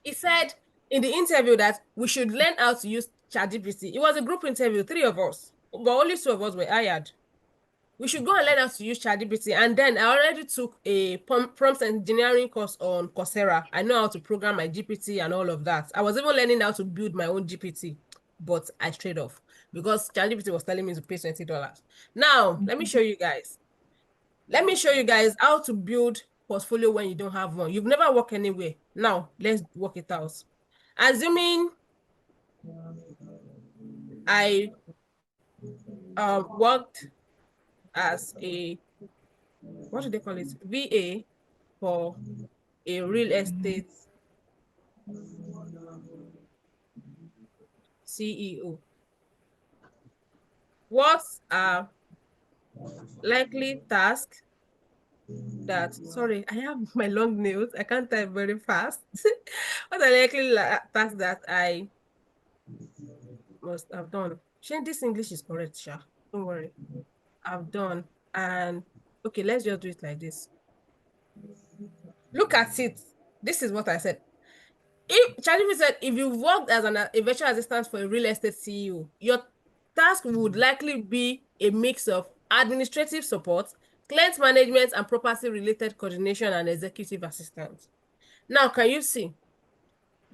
He said in the interview that we should learn how to use ChatGPT. It was a group interview, 3 of us, but only 2 of us were hired. We should go and learn how to use ChatGPT. And then I already took a prompt engineering course on Coursera. I know how to program my GPT and all of that. I was even learning how to build my own GPT, but I strayed off because ChatGPT was telling me to pay $20. Now, let me show you guys. Let me show you guys how to build portfolio when you don't have one. You've never worked anywhere. Now, let's work it out. Assuming I worked as a, what do they call it? VA for a real estate CEO. What are likely tasks that, sorry, I have my long nails. I can't type very fast. What are likely tasks that I must have done? Shane, this English is correct, Sha. Don't worry. I've done. And okay, let's just do it like this. Look at it. This is what I said. If Charlie said, if you worked as a virtual assistant for a real estate CEO, your task would likely be a mix of administrative support, client management, and property-related coordination and executive assistance. Now, can you see?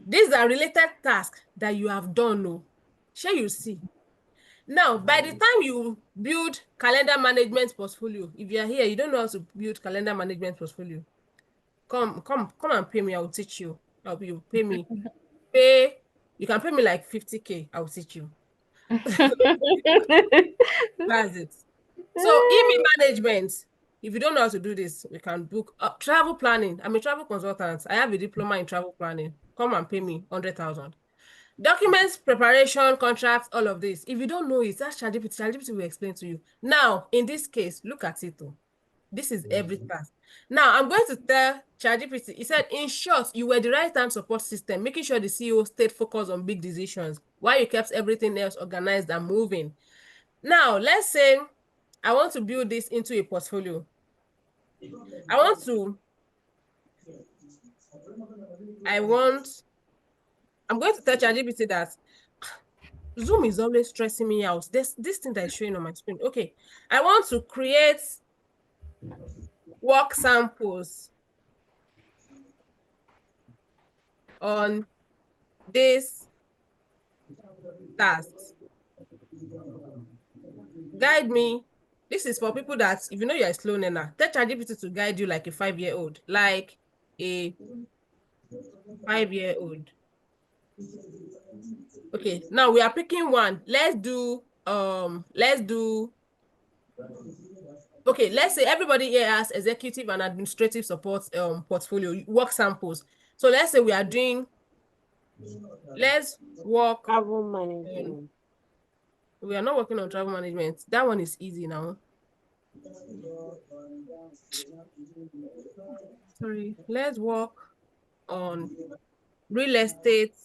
These are related tasks that you have done. No, shall you see? Now, by the time you build calendar management portfolio, if you are here, you don't know how to build calendar management portfolio, come and pay me. I will teach you. You pay me. You can pay me like 50K. I will teach you. That's it. So email management. If you don't know how to do this, we can book travel planning. I'm a travel consultant. I have a diploma in travel planning. Come and pay me 100,000. Documents preparation, contracts, all of this. If you don't know it, that's ChatGPT. ChatGPT will explain to you. Now, in this case, look at it. Though. This is every task. Now, I'm going to tell ChatGPT. He said, in short, you were the right time support system, making sure the CEO stayed focused on big decisions while you kept everything else organized and moving. Now, let's say I want to build this into a portfolio. I want to, I'm going to tell ChatGPT that Zoom is always stressing me out. This thing that is showing on my screen. Okay, I want to create work samples on this task. Guide me. This is for people that, if you know you're a slow learner, tell ChatGPT to guide you like a 5-year-old. Like a 5-year-old. Okay, now we are picking one. Okay, let's say everybody here has executive and administrative support portfolio work samples. So let's say we are doing, let's work Travel management. we are not working on travel management. That one is easy now. Sorry, let's work on real estate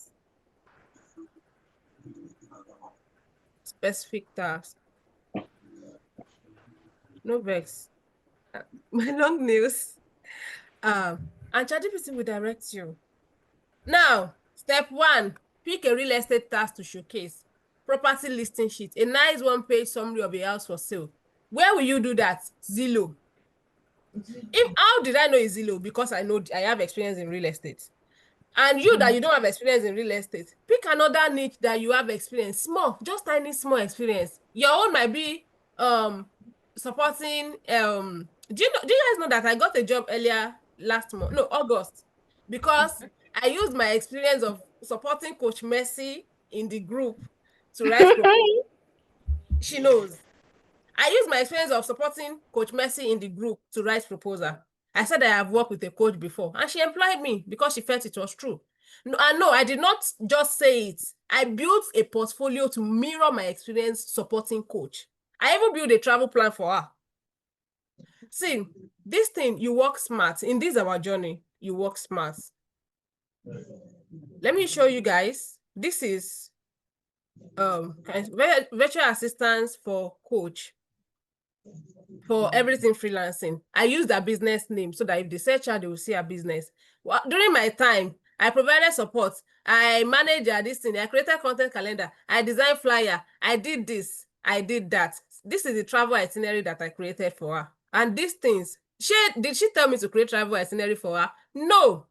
specific task. No vex. My long nails. And ChatGPT will direct you. Now, step 1, pick a real estate task to showcase. Property listing sheet, a nice 1-page summary of a house for sale. Where will you do that? Zillow. How did I know it's Zillow? Because I have experience in real estate. And you that you don't have experience in real estate, pick another niche that you have experience, small, just tiny small experience. Your own might be supporting do you guys know that I got a job earlier last month, no, August, because I used my experience of supporting Coach Mercy in the group to write proposal. She knows. I used my experience of supporting Coach Mercy in the group to write proposal. I said I have worked with a coach before, and she employed me because she felt it was true. No, I did not just say it. I built a portfolio to mirror my experience supporting coach. I even built a travel plan for her. See, this thing, you work smart. In this our journey, you work smart. Let me show you guys. This is virtual assistance for coach. For everything freelancing, I use their business name so that if they search her, they will see her business. Well, during my time, I provided support. I managed this thing. I created content calendar. I designed flyer. I did this. I did that. This is the travel itinerary that I created for her. And these things, did she tell me to create travel itinerary for her? No.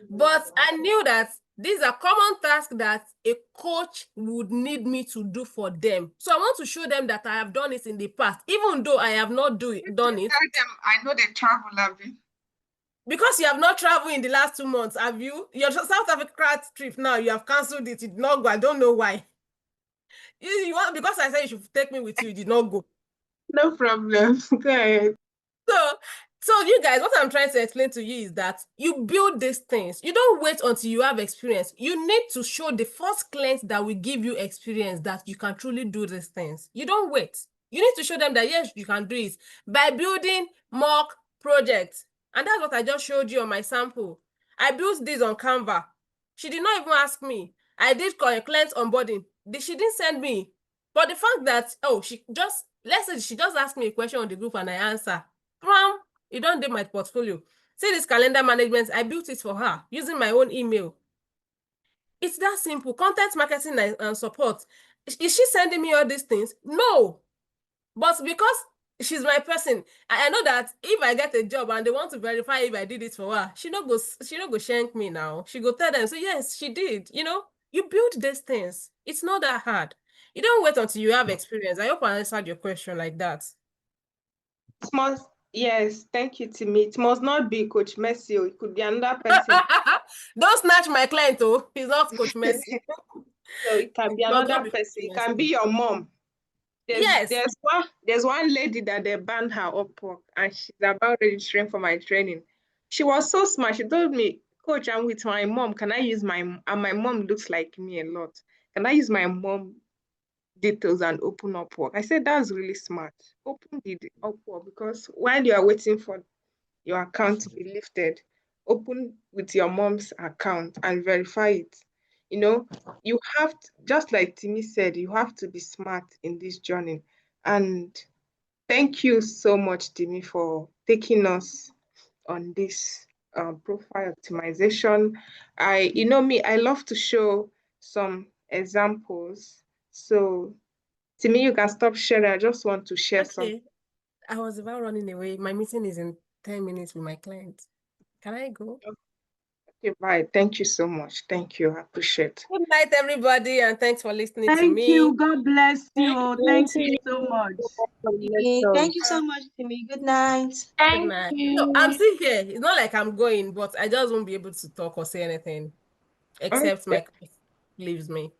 But I knew that these are common tasks that a coach would need me to do for them. So I want to show them that I have done it in the past, even though I have not done it. Tell them I know they travel, Abby. Because you have not traveled in the last 2 months, have you? Your South Africa trip now, you have cancelled it. You did not go. I don't know why. You want, because I said you should take me with you, you did not go. No problem. Go ahead. So you guys, what I'm trying to explain to you is that you build these things. You don't wait until you have experience. You need to show the first client that will give you experience that you can truly do these things. You don't wait. You need to show them that, yes, you can do it by building mock projects. And that's what I just showed you on my sample. I built this on Canva. She did not even ask me. I did client onboarding. She didn't send me. But the fact that, let's say she just asked me a question on the group and I answer. You don't do my portfolio. See this calendar management, I built it for her using my own email. It's that simple. Content marketing and support. Is she sending me all these things? No. But because she's my person, I know that if I get a job and they want to verify if I did it for her, she no go shank me now. She go tell them, so yes, she did. You build these things. It's not that hard. You don't wait until you have experience. I hope I answered your question like that. Yes, thank you, Timmy. It must not be Coach Mercy. It could be another person. Don't snatch my client, oh. He's not Coach Mercy. So it can be another person. It can be your mom. Yes. There's one lady that they banned her Upwork and she's about registering for my training. She was so smart. She told me, Coach, I'm with my mom. Can I use and my mom looks like me a lot. Can I use my mom details and open Upwork? I said, that's really smart. Open the Upwork because while you are waiting for your account to be lifted, open with your mom's account and verify it. You have to, just like Timmy said, you have to be smart in this journey. And thank you so much, Timmy, for taking us on this profile optimization. I love to show some examples. So Timmy, you can stop sharing. I just want to share some. I was about running away. My meeting is in 10 minutes with my client. Can I go? Okay, bye. Thank you so much. Thank you. I appreciate. Good night, everybody, and thanks for listening to Thank me. you. God bless you. Thank you so much. Thank you so much, Timmy. Good night. Good Thank night. No, I'm you. still here. It's not like I'm going, but I just won't be able to talk or say anything except my Okay. colleague leaves me.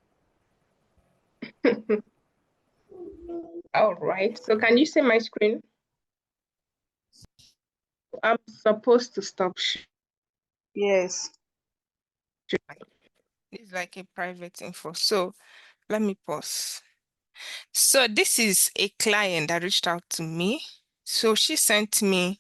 All right. So can you see my screen? I'm supposed to stop. Yes. It's like a private info. So let me pause. So this is a client that reached out to me. So she sent me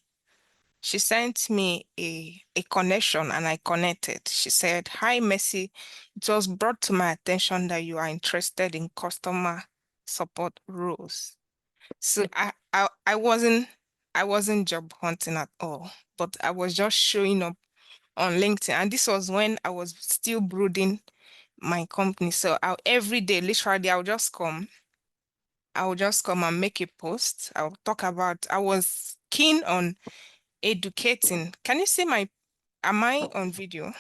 a connection and I connected. She said, "Hi, Messi. It was brought to my attention that you are interested in customer support roles." So I wasn't job hunting at all, but I was just showing up on LinkedIn. And this was when I was still brooding my company. So every day, literally, I will just come and make a post. I'll talk about, I was keen on educating. Can you see am I on video?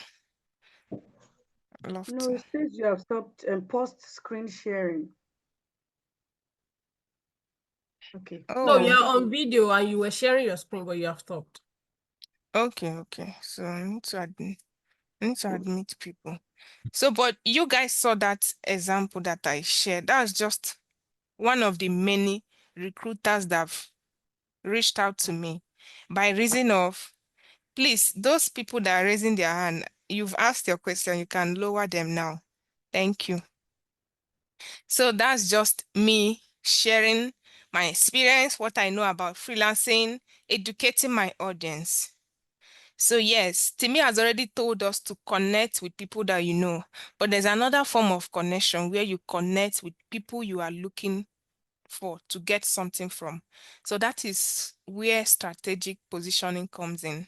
Love No, to. it says you have stopped and post screen sharing. Okay. No, Oh, you're on video and you were sharing your screen, but you have stopped. okay. So I need to admit people. So, but you guys saw that example that I shared. That's just one of the many recruiters that have reached out to me by reason of, please, those people that are raising their hand, you've asked your question, you can lower them now. Thank you. So that's just me sharing my experience, what I know about freelancing, educating my audience. So yes, Timmy has already told us to connect with people that you know, but there's another form of connection where you connect with people you are looking for to get something from. So that is where strategic positioning comes in.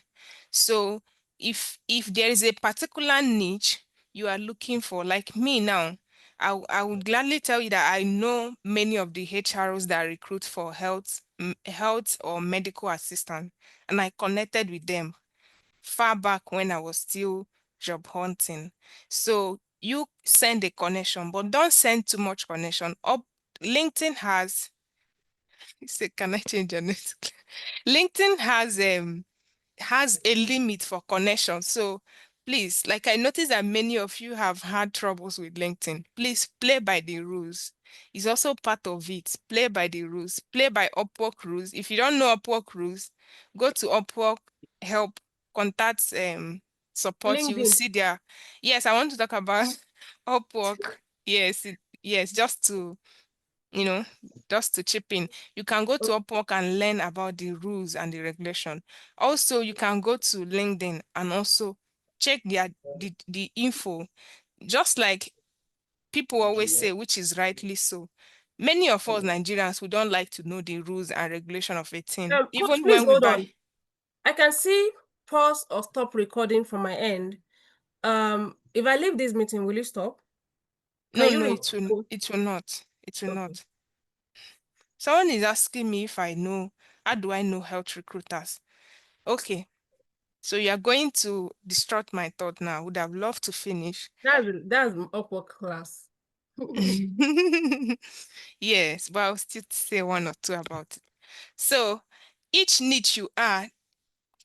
So if there is a particular niche you are looking for, like me now, I would gladly tell you that I know many of the HROs that recruit for health or medical assistant, and I connected with them far back when I was still job hunting. So you send a connection, but don't send too much connection. Up LinkedIn has, you say, can I change your name? LinkedIn has a limit for connection. So please, like I noticed that many of you have had troubles with LinkedIn. Please play by the rules. It's also part of it. Play by the rules. Play by Upwork rules. If you don't know Upwork rules, go to Upwork help contact support. You will LinkedIn. see there. Yes, I want to talk about Upwork. Yes, yes, you know, just to chip in, you can go to Upwork and learn about the rules and the regulation. Also, you can go to LinkedIn and also check the info, just like people always say, which is rightly so. Many of us Nigerians, we don't like to know the rules and regulation of a thing, Coach, even please when we hold buy. on. I can see pause or stop recording from my end. If I leave this meeting, will you stop? No, Can you no, remove? it will not. It will Okay. not. Someone is asking me if I know, how do I know health recruiters? Okay. So you are going to distort my thought now. Would have loved to finish. That's Upwork class. Yes, but I'll still say one or two about it. So each niche you are,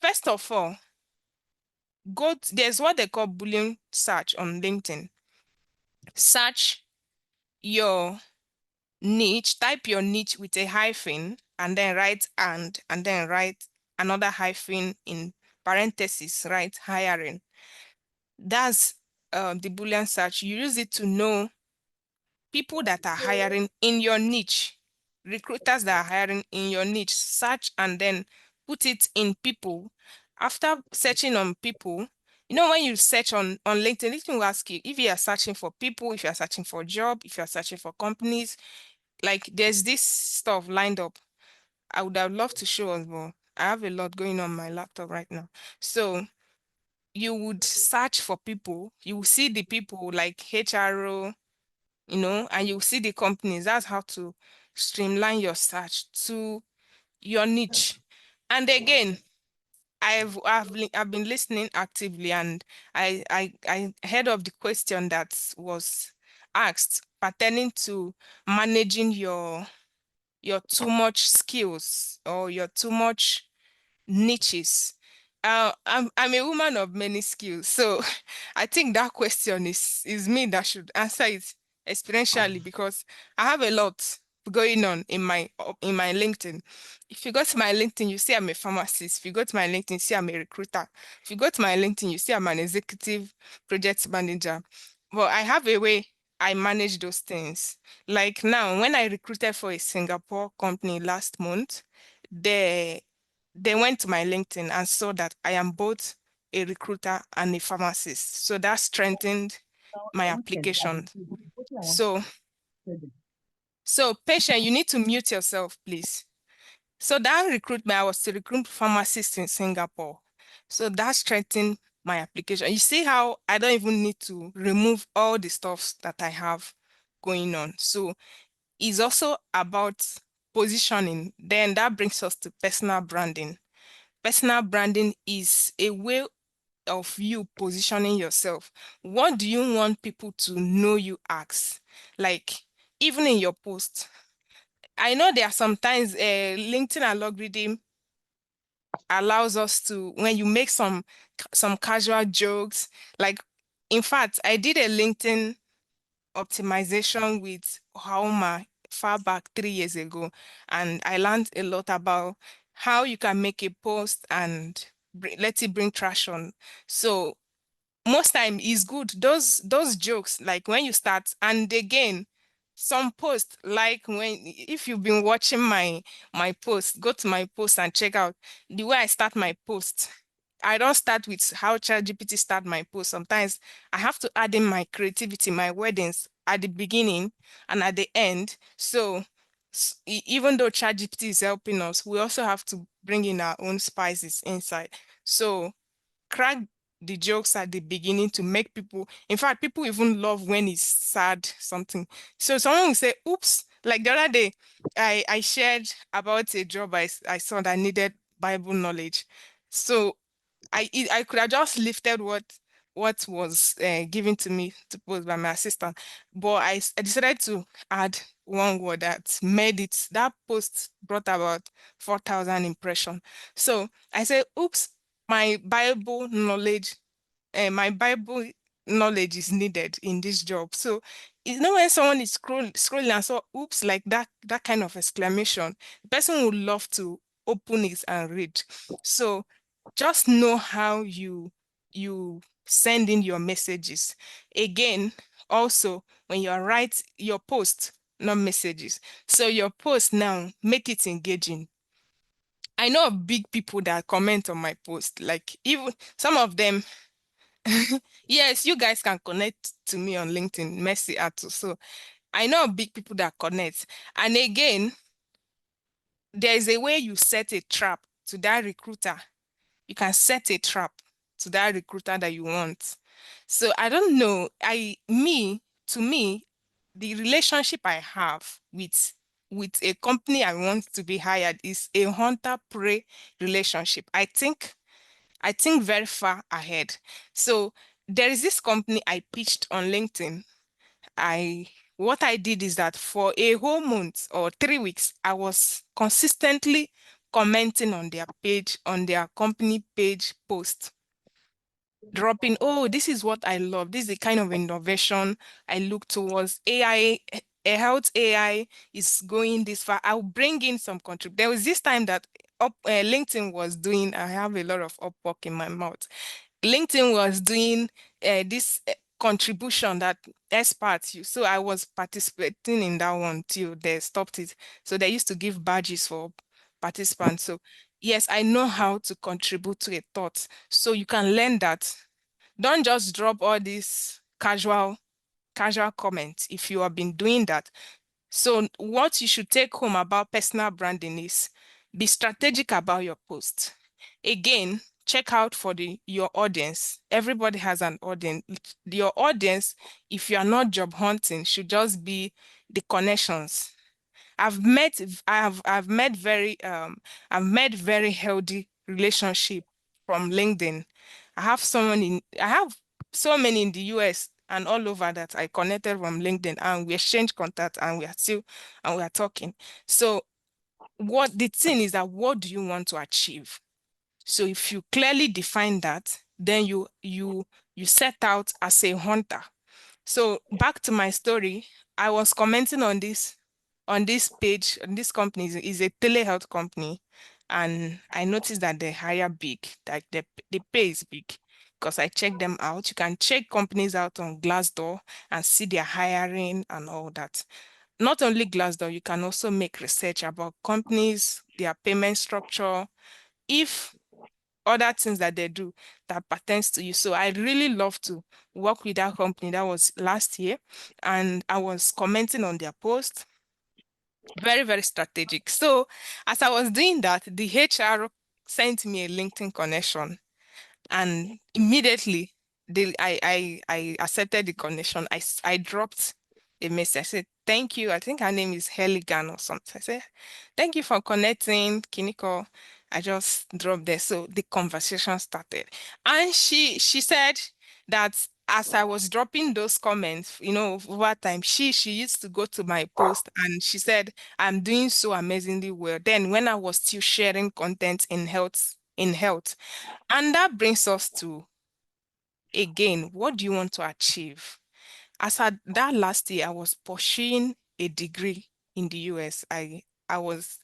first of all, there's what they call Boolean search on LinkedIn. Search your niche, type your niche with a hyphen, and then write and then write another hyphen in parentheses, right? Hiring. That's the Boolean search. You use it to know people that are hiring in your niche, recruiters that are hiring in your niche. Search and then put it in people. After searching on people, when you search on LinkedIn, LinkedIn will ask you if you are searching for people, if you are searching for a job, if you are searching for companies, like there's this stuff lined up. I would have loved to show us, but I have a lot going on my laptop right now. So you would search for people, you will see the people like HRO, and you see the companies. That's how to streamline your search to your niche. And again, I've been listening actively, and I heard of the question that was asked pertaining to managing your too much skills or your too much niches. I'm a woman of many skills, so I think that question is me that should answer it experientially, because I have a lot going on in my LinkedIn. If you go to my LinkedIn, you see I'm a pharmacist. If you go to my LinkedIn, you see I'm a recruiter. If you go to my LinkedIn, you see I'm an executive project manager. But I have a way I manage those things. Like now, when I recruited for a Singapore company last month, they they went to my LinkedIn and saw that I am both a recruiter and a pharmacist. So that strengthened my application. So, so patient, you need to mute yourself, please. So that recruitment, I was to recruit pharmacists in Singapore. So that strengthened my application. You see how I don't even need to remove all the stuff that I have going on. So it's also about positioning. Then that brings us to personal branding. Personal branding is a way of you positioning yourself. What do you want people to know you as? Like, even in your post. I know there are sometimes LinkedIn algorithm allows us to, when you make some casual jokes, like, in fact, I did a LinkedIn optimization with Hauma far back 3 years ago, and I learned a lot about how you can make a post and let it bring traction. So most time is good. Those jokes, like when you start, and again, some posts, like when, if you've been watching my post, go to my post and check out the way I start my post. I don't start with how ChatGPT start my post. Sometimes I have to add in my creativity, my wordings at the beginning and at the end. So even though ChatGPT is helping us, we also have to bring in our own spices inside. So crack the jokes at the beginning to make people, in fact, people even love when it's sad, something. So someone will say, oops, like the other day, I shared about a job I saw that needed Bible knowledge. So I could have just lifted what was given to me to post by my assistant, but I decided to add one word that made it, that post brought about 4,000 impression. So I said, oops, my Bible knowledge my Bible knowledge is needed in this job. So you know, when someone is scrolling and saw oops, like that kind of exclamation, the person would love to open it and read. So just know how you send in your messages. Again, also when you write your post, not messages. So your post now, make it engaging. I know of big people that comment on my post, like even some of them. Yes, you guys can connect to me on LinkedIn, Mercy Atu. So I know of big people that connect. And again, there is a way you set a trap to that recruiter. You can set a trap to that recruiter that you want. So I don't know. To me, the relationship I have with a company I want to be hired is a hunter-prey relationship. I think very far ahead. So there is this company I pitched on LinkedIn. I what I did is that for a whole month or 3 weeks, I was consistently commenting on their page, on their company page post, dropping, oh, this is what I love. This is the kind of innovation I look towards. AI, a health AI is going this far. I'll bring in some contrib. There was this time that LinkedIn was doing, I have a lot of Upwork in my mouth. LinkedIn was doing this contribution that experts use. So I was participating in that one till they stopped it. So they used to give badges for participants. So yes, I know how to contribute to a thought. So you can learn that. Don't just drop all these casual comments if you have been doing that. So what you should take home about personal branding is be strategic about your post. Again, check out for your audience. Everybody has an audience. Your audience, if you are not job hunting, should just be the connections. I've met very healthy relationship from LinkedIn. I have so many in the US and all over that I connected from LinkedIn, and we exchange contact, and we are talking. So what the thing is that, what do you want to achieve? So if you clearly define that, then you set out as a hunter. So back to my story, I was commenting on this page, on this company is a telehealth company, and I noticed that they hire big, like the pay is big, because I checked them out. You can check companies out on Glassdoor and see their hiring and all that. Not only Glassdoor, you can also make research about companies, their payment structure, if other things that they do that pertains to you. So I really love to work with that company. That was last year, and I was commenting on their post. Very, very strategic. So as I was doing that, the HR sent me a LinkedIn connection, and immediately I accepted the connection. I dropped a message. I said, thank you. I think her name is Heligan or something. I said, thank you for connecting, Kiniko. I just dropped there. So the conversation started. And she said that as I was dropping those comments, over time, she used to go to my post, and she said, I'm doing so amazingly well. Then when I was still sharing content in health. And that brings us to, again, what do you want to achieve? As at that last year, I was pursuing a degree in the US. I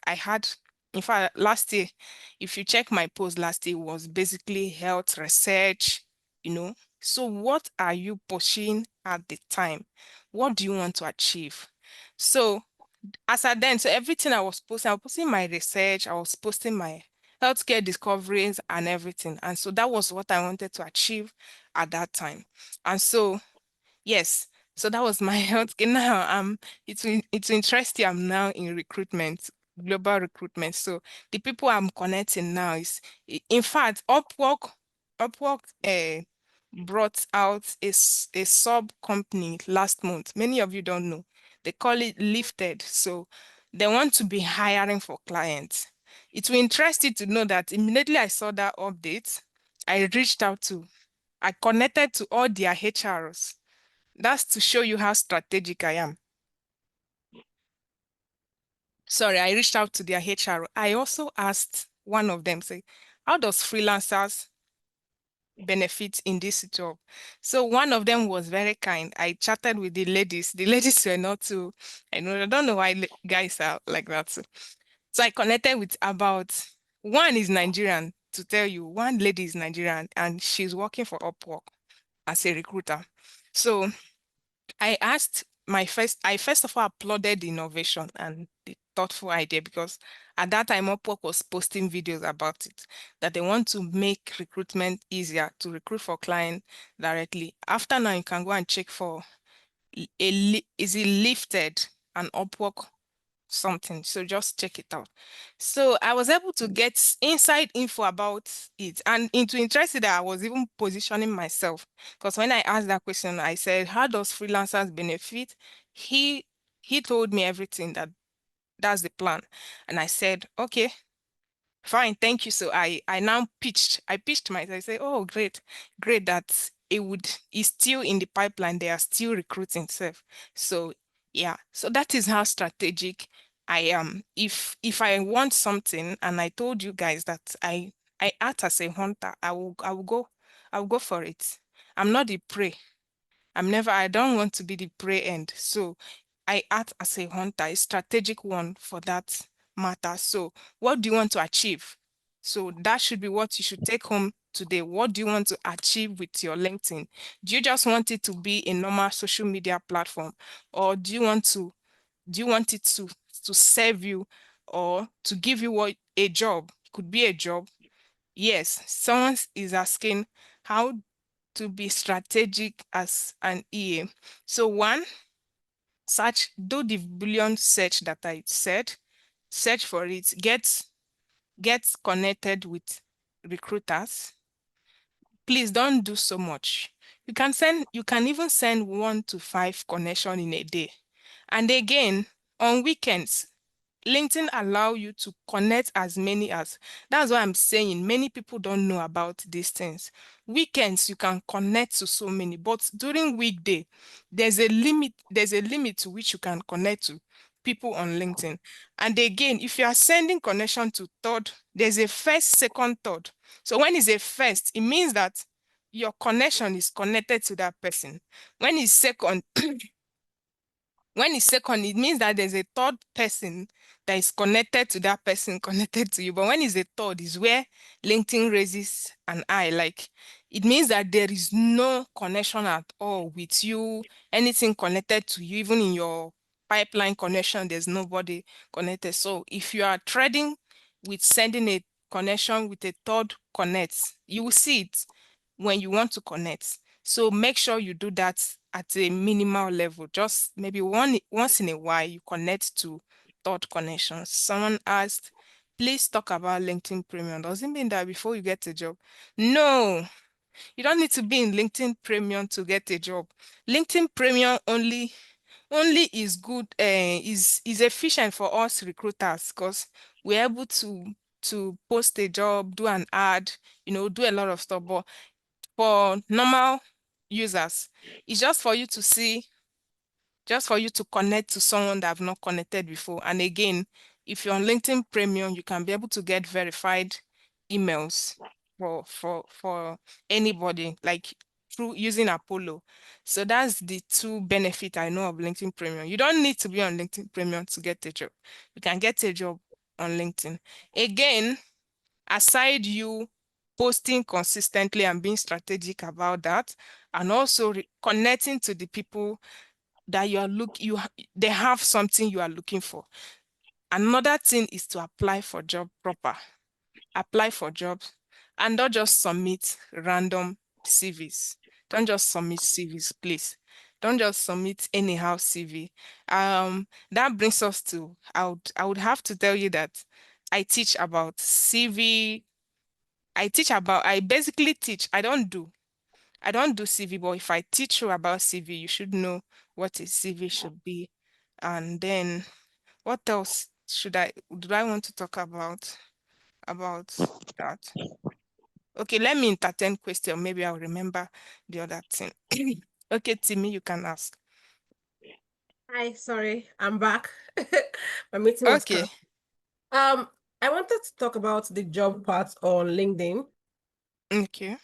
had, in fact, last year, if you check my post last year, was basically health research. So what are you pursuing at the time? What do you want to achieve? So so everything I was posting my research, I was posting my healthcare discoveries and everything. And so that was what I wanted to achieve at that time. And so, yes, so that was my healthcare. Now it's interesting. I'm now in recruitment, global recruitment. So the people I'm connecting now in fact, Upwork brought out a sub company last month. Many of you don't know. They call it Lifted. So they want to be hiring for clients. It will interest you to know that immediately I saw that update, I connected to all their HRs. That's to show you how strategic I am. Sorry, I reached out to their HR. I also asked one of them, say, how does freelancers benefit in this job? So one of them was very kind. I chatted with the ladies. The ladies were not too, I don't know why guys are like that. So I connected with one is Nigerian, to tell you. One lady is Nigerian, and she's working for Upwork as a recruiter. So I first of all applauded the innovation and the thoughtful idea, because at that time Upwork was posting videos about it, that they want to make recruitment easier to recruit for client directly. After now, you can go and check for is it lifted and Upwork something. So just check it out. So I was able to get inside info about it, and into interested that I was even positioning myself, because when I asked that question, I said, how does freelancers benefit? He told me everything, that's the plan. And I said, okay, fine, thank you. So I now pitched myself. I say, oh, great that it's still in the pipeline. They are still recruiting self. So yeah, so that is how strategic I am. If I want something, and I told you guys that I act as a hunter, I will go for it. I'm not the prey. I don't want to be the prey end. So I act as a hunter, a strategic one for that matter. So what do you want to achieve? So that should be what you should take home today. What do you want to achieve with your LinkedIn? Do you just want it to be a normal social media platform? Or do you want it to serve you, or to give you a job? Could be a job. Yes, someone is asking how to be strategic as an EA. So one, do the Boolean search that I said, search for it, get connected with recruiters. Please don't do so much. You can even send 1 to 5 connection in a day. And again, on weekends, LinkedIn allow you to connect as many as. That's why I'm saying many people don't know about these things. Weekends you can connect to so many, but during weekday there's a limit. There's a limit to which you can connect to people on LinkedIn. And again, if you are sending connection to third, there's a first, second, third. So when it's a first, it means that your connection is connected to that person. When it's second, when it's second, it means that there's a third person that is connected to that person, connected to you. But when it's a third, is where LinkedIn raises an eye. Like it means that there is no connection at all with you, anything connected to you, even in your pipeline connection, there's nobody connected. So if you are trading with sending a connection with a third connect, you will see it when you want to connect. So make sure you do that at a minimal level. Just maybe once in a while, you connect to third connections. Someone asked, please talk about LinkedIn Premium. Doesn't mean that before you get a job. No, you don't need to be in LinkedIn Premium to get a job. LinkedIn Premium only is good, is efficient for us recruiters because we're able to post a job, do an ad, do a lot of stuff. But for normal users, it's just for you to see, just for you to connect to someone that have not connected before. And again, if you're on LinkedIn Premium, you can be able to get verified emails for anybody, like through using Apollo. So that's the two benefits I know of LinkedIn Premium. You don't need to be on LinkedIn Premium to get a job. You can get a job on LinkedIn. Again, aside you posting consistently and being strategic about that, and also connecting to the people that they have something you are looking for. Another thing is to apply for job proper. Apply for jobs and don't just submit random CVs. Don't just submit CVs, please. Don't just submit anyhow CV. That brings us to, I would have to tell you that I teach about CV. I basically teach. I don't do CV, but if I teach you about CV, you should know what a CV should be. And then what else do I want to talk about that? Okay, let me entertain question. Maybe I'll remember the other thing. Okay, Timmy, you can ask. Hi, sorry, I'm back. My meeting was Okay. cut. I wanted to talk about the job part on LinkedIn. Okay.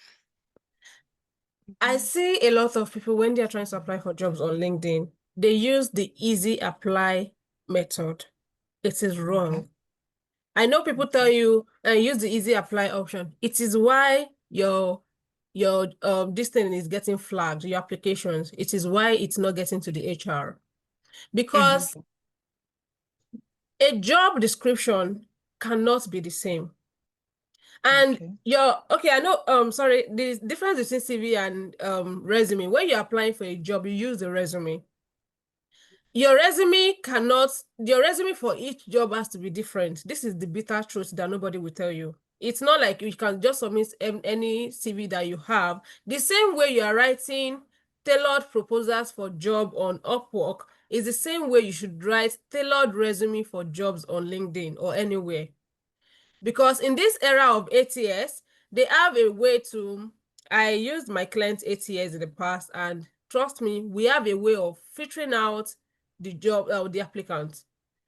I see a lot of people when they are trying to apply for jobs on LinkedIn, they use the easy apply method. It is wrong. I know people tell you use the easy apply option. It is why your this thing is getting flagged, your applications. It is why it's not getting to the HR. Because a job description cannot be the same. And I know, sorry, the difference between CV and resume, when you're applying for a job, you use the resume. Your resume for each job has to be different. This is the bitter truth that nobody will tell you. It's not like you can just submit any CV that you have. The same way you are writing tailored proposals for job on Upwork is the same way you should write tailored resume for jobs on LinkedIn or anywhere. Because in this era of ATS, they have a way to, I used my client's ATS in the past, and trust me, we have a way of filtering out the job, the applicant.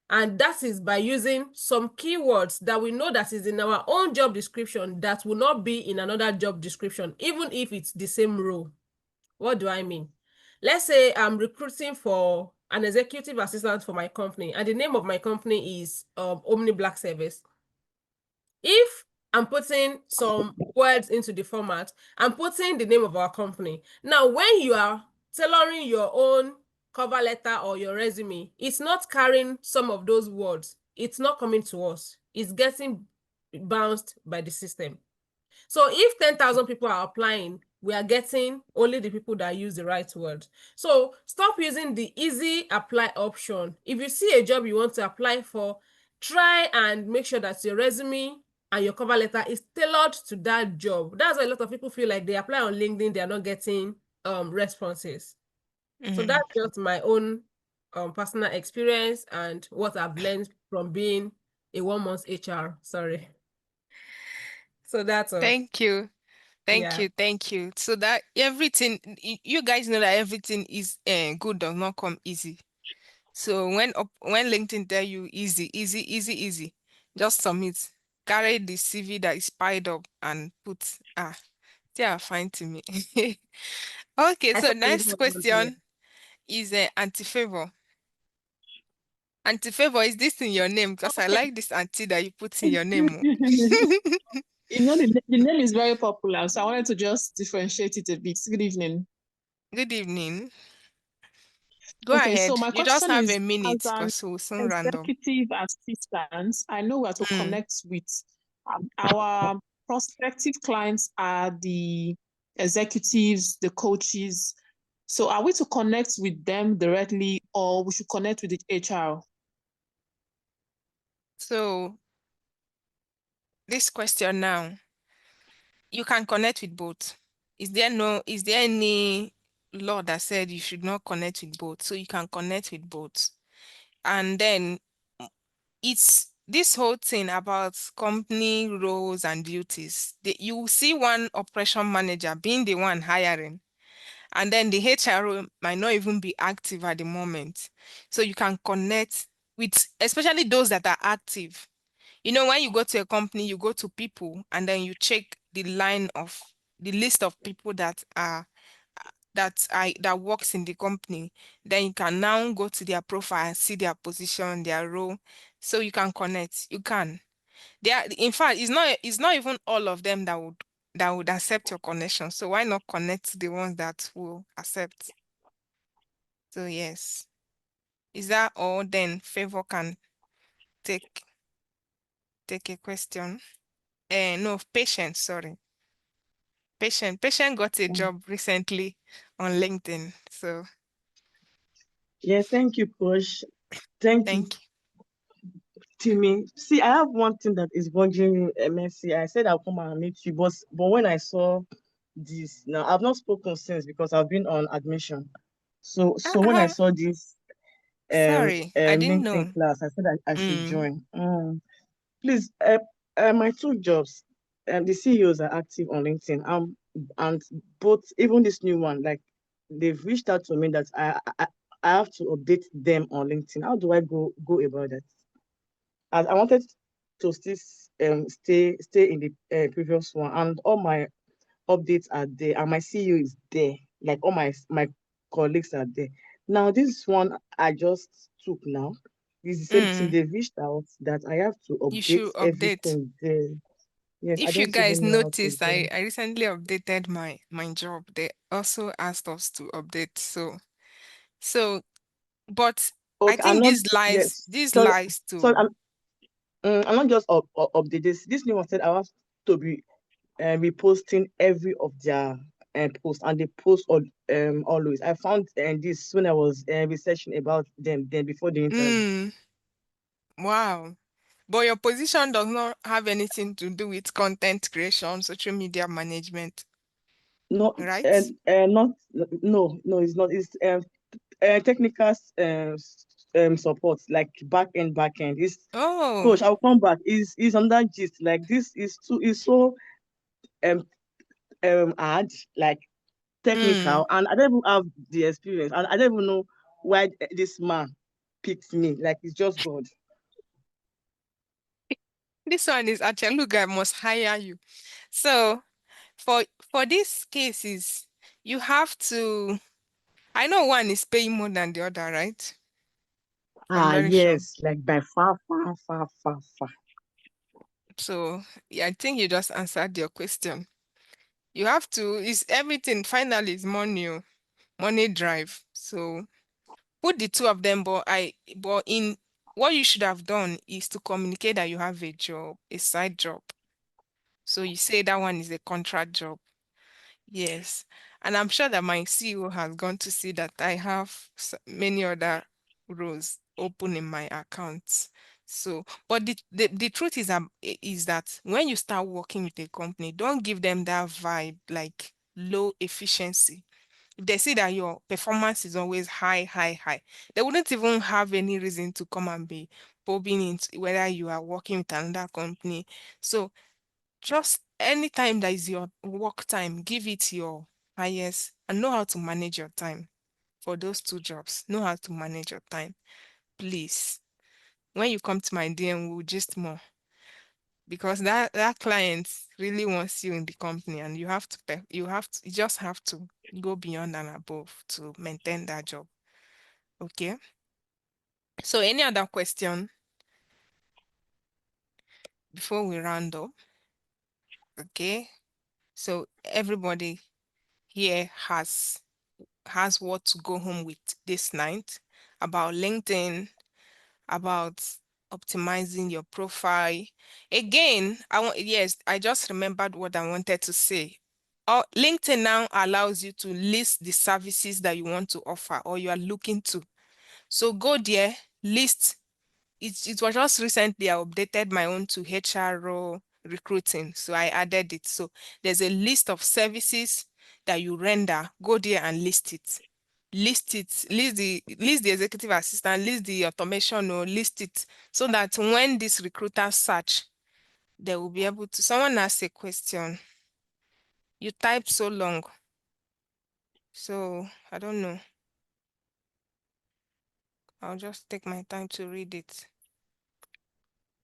And that is by using some keywords that we know that is in our own job description that will not be in another job description, even if it's the same role. What do I mean? Let's say I'm recruiting for an executive assistant for my company, and the name of my company is Omni Black Service. If I'm putting some words into the format, I'm putting the name of our company. Now, when you are tailoring your own cover letter or your resume, it's not carrying some of those words. It's not coming to us. It's getting bounced by the system. So if 10,000 people are applying, we are getting only the people that use the right word. So stop using the easy apply option. If you see a job you want to apply for, try and make sure that your resume and your cover letter is tailored to that job. That's why a lot of people feel like they apply on LinkedIn, they are not getting responses. So that's just my own personal experience and what I've learned from being a 1 month HR. Sorry. So that's all. Thank you. Thank Yeah. you. Thank you. So that everything, you guys know that everything is good does not come easy. So when LinkedIn tell you easy, easy, easy, easy, just submit. Carry the CV that is piled up and put they are fine to me. Okay, I so saw you next one here. question is anti-favor. Anti-favor, is this in your name? Because I Okay. like this anti that you put in your name. You know, the name is very popular, so I wanted to just differentiate it a bit. Good evening. Good evening. Go Okay, so ahead. my You just question have is, a minute as an because we'll soon round up. executive assistant, I know we have to Mm. connect with our prospective clients are the executives, the coaches. So are we to connect with them directly, or we should connect with the HR? So this question now, you can connect with both. Is there any law that said you should not connect with both? So you can connect with both. And then it's this whole thing about company roles and duties. You will see one operation manager being the one hiring, and then the HRO might not even be active at the moment. So you can connect with, especially those that are active. You know, when you go to a company, you go to people and then you check the list of people that works in the company. Then you can now go to their profile and see their position, their role. So you can connect. You can. In fact, it's not even all of them that would accept your connection. So why not connect to the ones that will accept? So yes. Is that all? Then Favor can take take a question. No, Patient, sorry. Patient got a job recently on LinkedIn. So Yeah, thank you, Push. Thank you, thank you. Timmy. See, I have one thing that is bothering me, MSC. I said I'll come and meet you, but when I saw this, now I've not spoken since because I've been on admission. So when I Uh-uh. saw this Sorry, I didn't LinkedIn know. class, I said I should Mm. join. Please, my two jobs, the CEOs are active on LinkedIn. And both, even this new one, like they've reached out to me that I have to update them on LinkedIn. How do I go about that? As I wanted to still stay in the previous one, and all my updates are there, and my CEO is there. Like all my colleagues are there. Now this one I just took now is the same thing. Mm. They reached out that I have to You update should update. everything there. Yes, I If you don't guys even know how to noticed, do. I recently updated my job. They also asked us to update. So but I Okay, I'm think not. these lies, Yes, these so lies so to I'm not just update this new one said I have to be reposting every of their posts, and they post always. I found this when I was researching about them then before the interview. mm, wow. But your position does not have anything to do with content creation, social media management, No, right? not no, it's not. It's technical support, like back end. It's Oh, coach. I'll come back. Is on that gist. Like this is so um hard, like mm. technical, and I don't even have the experience, and I don't even know why this man picked me. Like it's just God. This one is actually, look, I must hire you. So for these cases, you have to, I know one is paying more than the other, right? I'm Ah, very sure. yes, like by far, far, far, far, far. So yeah, I think you just answered your question. You have to, is everything finally is money, money drive. So put the two of them, but in what you should have done is to communicate that you have a job, a side job. So you say that one is a contract job. Yes. And I'm sure that my CEO has gone to see that I have many other roles open in my accounts. So, but the truth is that when you start working with a company, don't give them that vibe like low efficiency. if they see that your performance is always high, high, high, they wouldn't even have any reason to come and be probing into whether you are working with another company. So just anytime that is your work time, give it your highest and know how to manage your time for those two jobs. Know how to manage your time, please. When you come to my DM, we'll just more because that client really wants you in the company, and you just have to go beyond and above to maintain that job. Okay. So any other question before we round up? Okay. So everybody here has what to go home with this night about LinkedIn, about optimizing your profile. Again, yes, I just remembered what I wanted to say. LinkedIn now allows you to list the services that you want to offer or you are looking to. So go there, list. It was just recently I updated my own to HR role recruiting. So I added it. So there's a list of services that you render. Go there and list it. List it, list the executive assistant, list the automation, or list it so that when this recruiter search, they will be able to. Someone asked a question. You type so long. So I don't know. I'll just take my time to read it.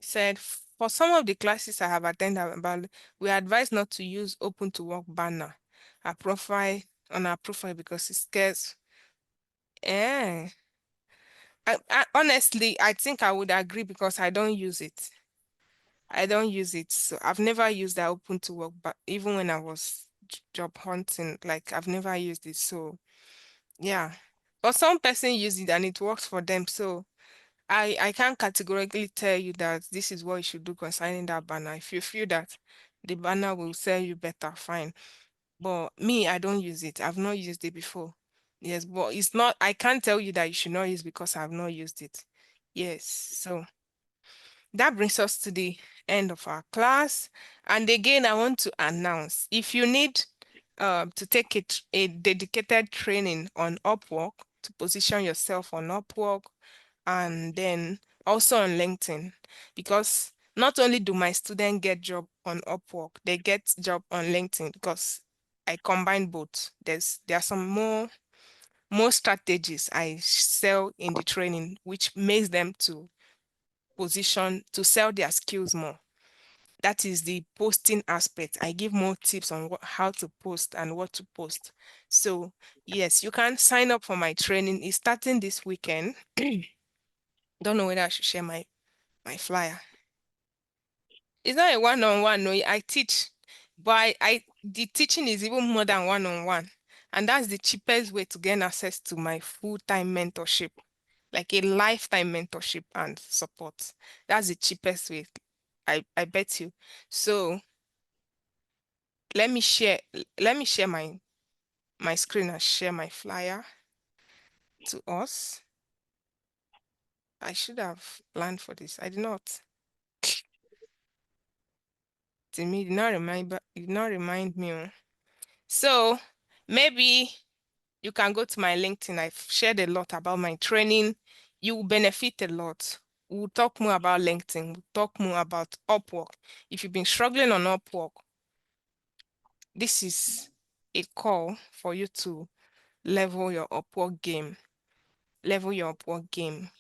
Said, for some of the classes I have attended, we advise not to use open to work banner on our profile because it scares. Eh. Honestly, I think I would agree because I don't use it. I don't use it. So I've never used that open to work, but even when I was job hunting, like I've never used it. So yeah. But some person use it and it works for them. So I can't categorically tell you that this is what you should do concerning that banner. If you feel that the banner will sell you better, fine. But me, I don't use it. I've not used it before. Yes, but it's not, I can't tell you that you should not use because I've not used it. Yes. So that brings us to the end of our class. And again, I want to announce if you need to take a dedicated training on Upwork to position yourself on Upwork and then also on LinkedIn, because not only do my students get job on Upwork, they get job on LinkedIn because I combine both. There are some more strategies I sell in the training, which makes them to position to sell their skills more. That is the posting aspect. I give more tips on how to post and what to post. So yes, you can sign up for my training. It's starting this weekend. Don't know whether I should share my flyer. It's not a one-on-one. No, I teach, but the teaching is even more than one-on-one, and that's the cheapest way to gain access to my full-time mentorship, like a lifetime mentorship and support. That's the cheapest way. I bet you. So let me share my screen and share my flyer to us. I should have planned for this. I did not. Timmy did not remind me. So maybe you can go to my LinkedIn. I've shared a lot about my training. You will benefit a lot. We'll talk more about LinkedIn. We'll talk more about Upwork. If you've been struggling on Upwork, this is a call for you to level your Upwork game. Level your Upwork game.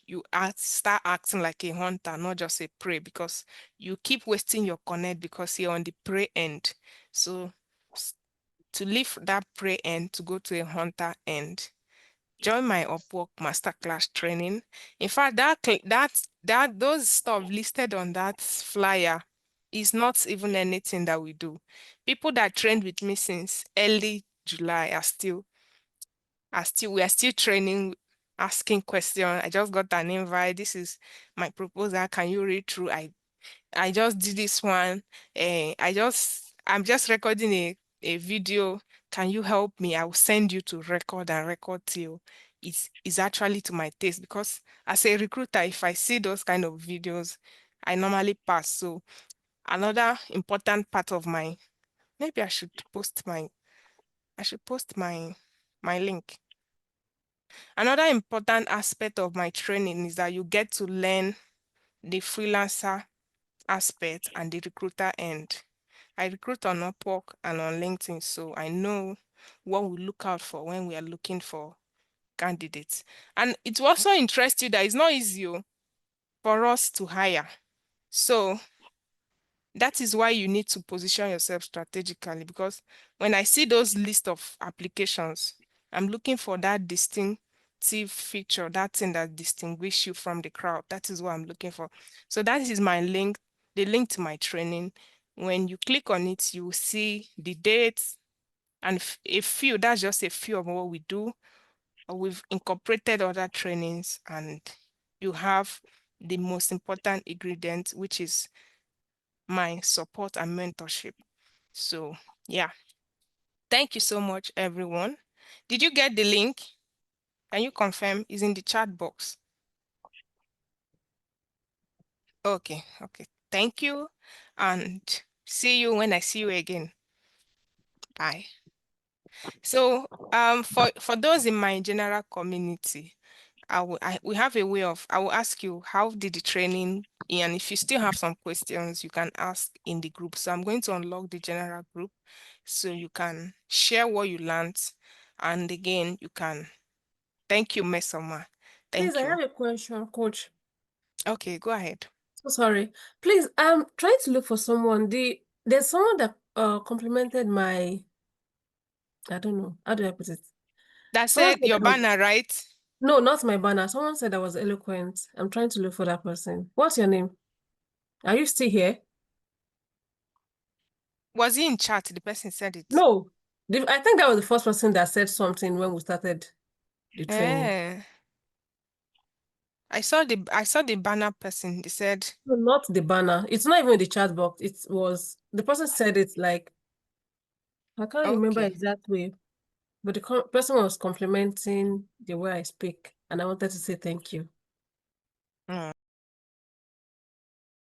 Start acting like a hunter, not just a prey, because you keep wasting your connect because you're on the prey end. So to leave that prey end to go to a hunter end, join my Upwork masterclass training. In fact, those stuff listed on that flyer is not even anything that we do. People that trained with me since early July we are still training, asking questions. I just got an invite. This is my proposal. Can you read through? I just did this one. I'm just recording a video. Can you help me? I will send you to record and record till it's actually to my taste, because as a recruiter, if I see those kind of videos, I normally pass. So another important part of maybe I should post my my link. Another important aspect of my training is that you get to learn the freelancer aspect and the recruiter end. I recruit on Upwork and on LinkedIn, so I know what we look out for when we are looking for candidates. And it will also interest you that it's not easy for us to hire. So that is why you need to position yourself strategically, because when I see those list of applications, I'm looking for that distinctive feature, that thing that distinguishes you from the crowd. That is what I'm looking for. So that is my link, the link to my training. When you click on it, you will see the dates and a few, that's just a few of what we do. We've incorporated other trainings, and you have the most important ingredient, which is my support and mentorship. So yeah, thank you so much, everyone. Did you get the link? Can you confirm? Is in the chat box. Okay, okay. Thank you, and see you when I see you again. Bye. So for those in my general community, we have a way of, I will ask you, how did the training, and if you still have some questions, you can ask in the group. So I'm going to unlock the general group so you can share what you learned. And again, you can, thank you, Mesoma. Please, Thank I you. have a question, Coach. Okay, go ahead. So sorry. Please, I'm trying to look for someone. There's someone that complimented my, I don't know, how do I put it? That Someone said said your banner, right? no, not my banner. Someone said I was eloquent. I'm trying to look for that person. What's your name? Are you still here? Was he in chat? The person said it. No. I think that was the first person that said something when we started the training. I saw the banner person. They said, No, not the banner. It's not even in the chat box. It was the person said it like, I can't remember okay. exactly, but the person was complimenting the way I speak, and I wanted to say thank you. Mm.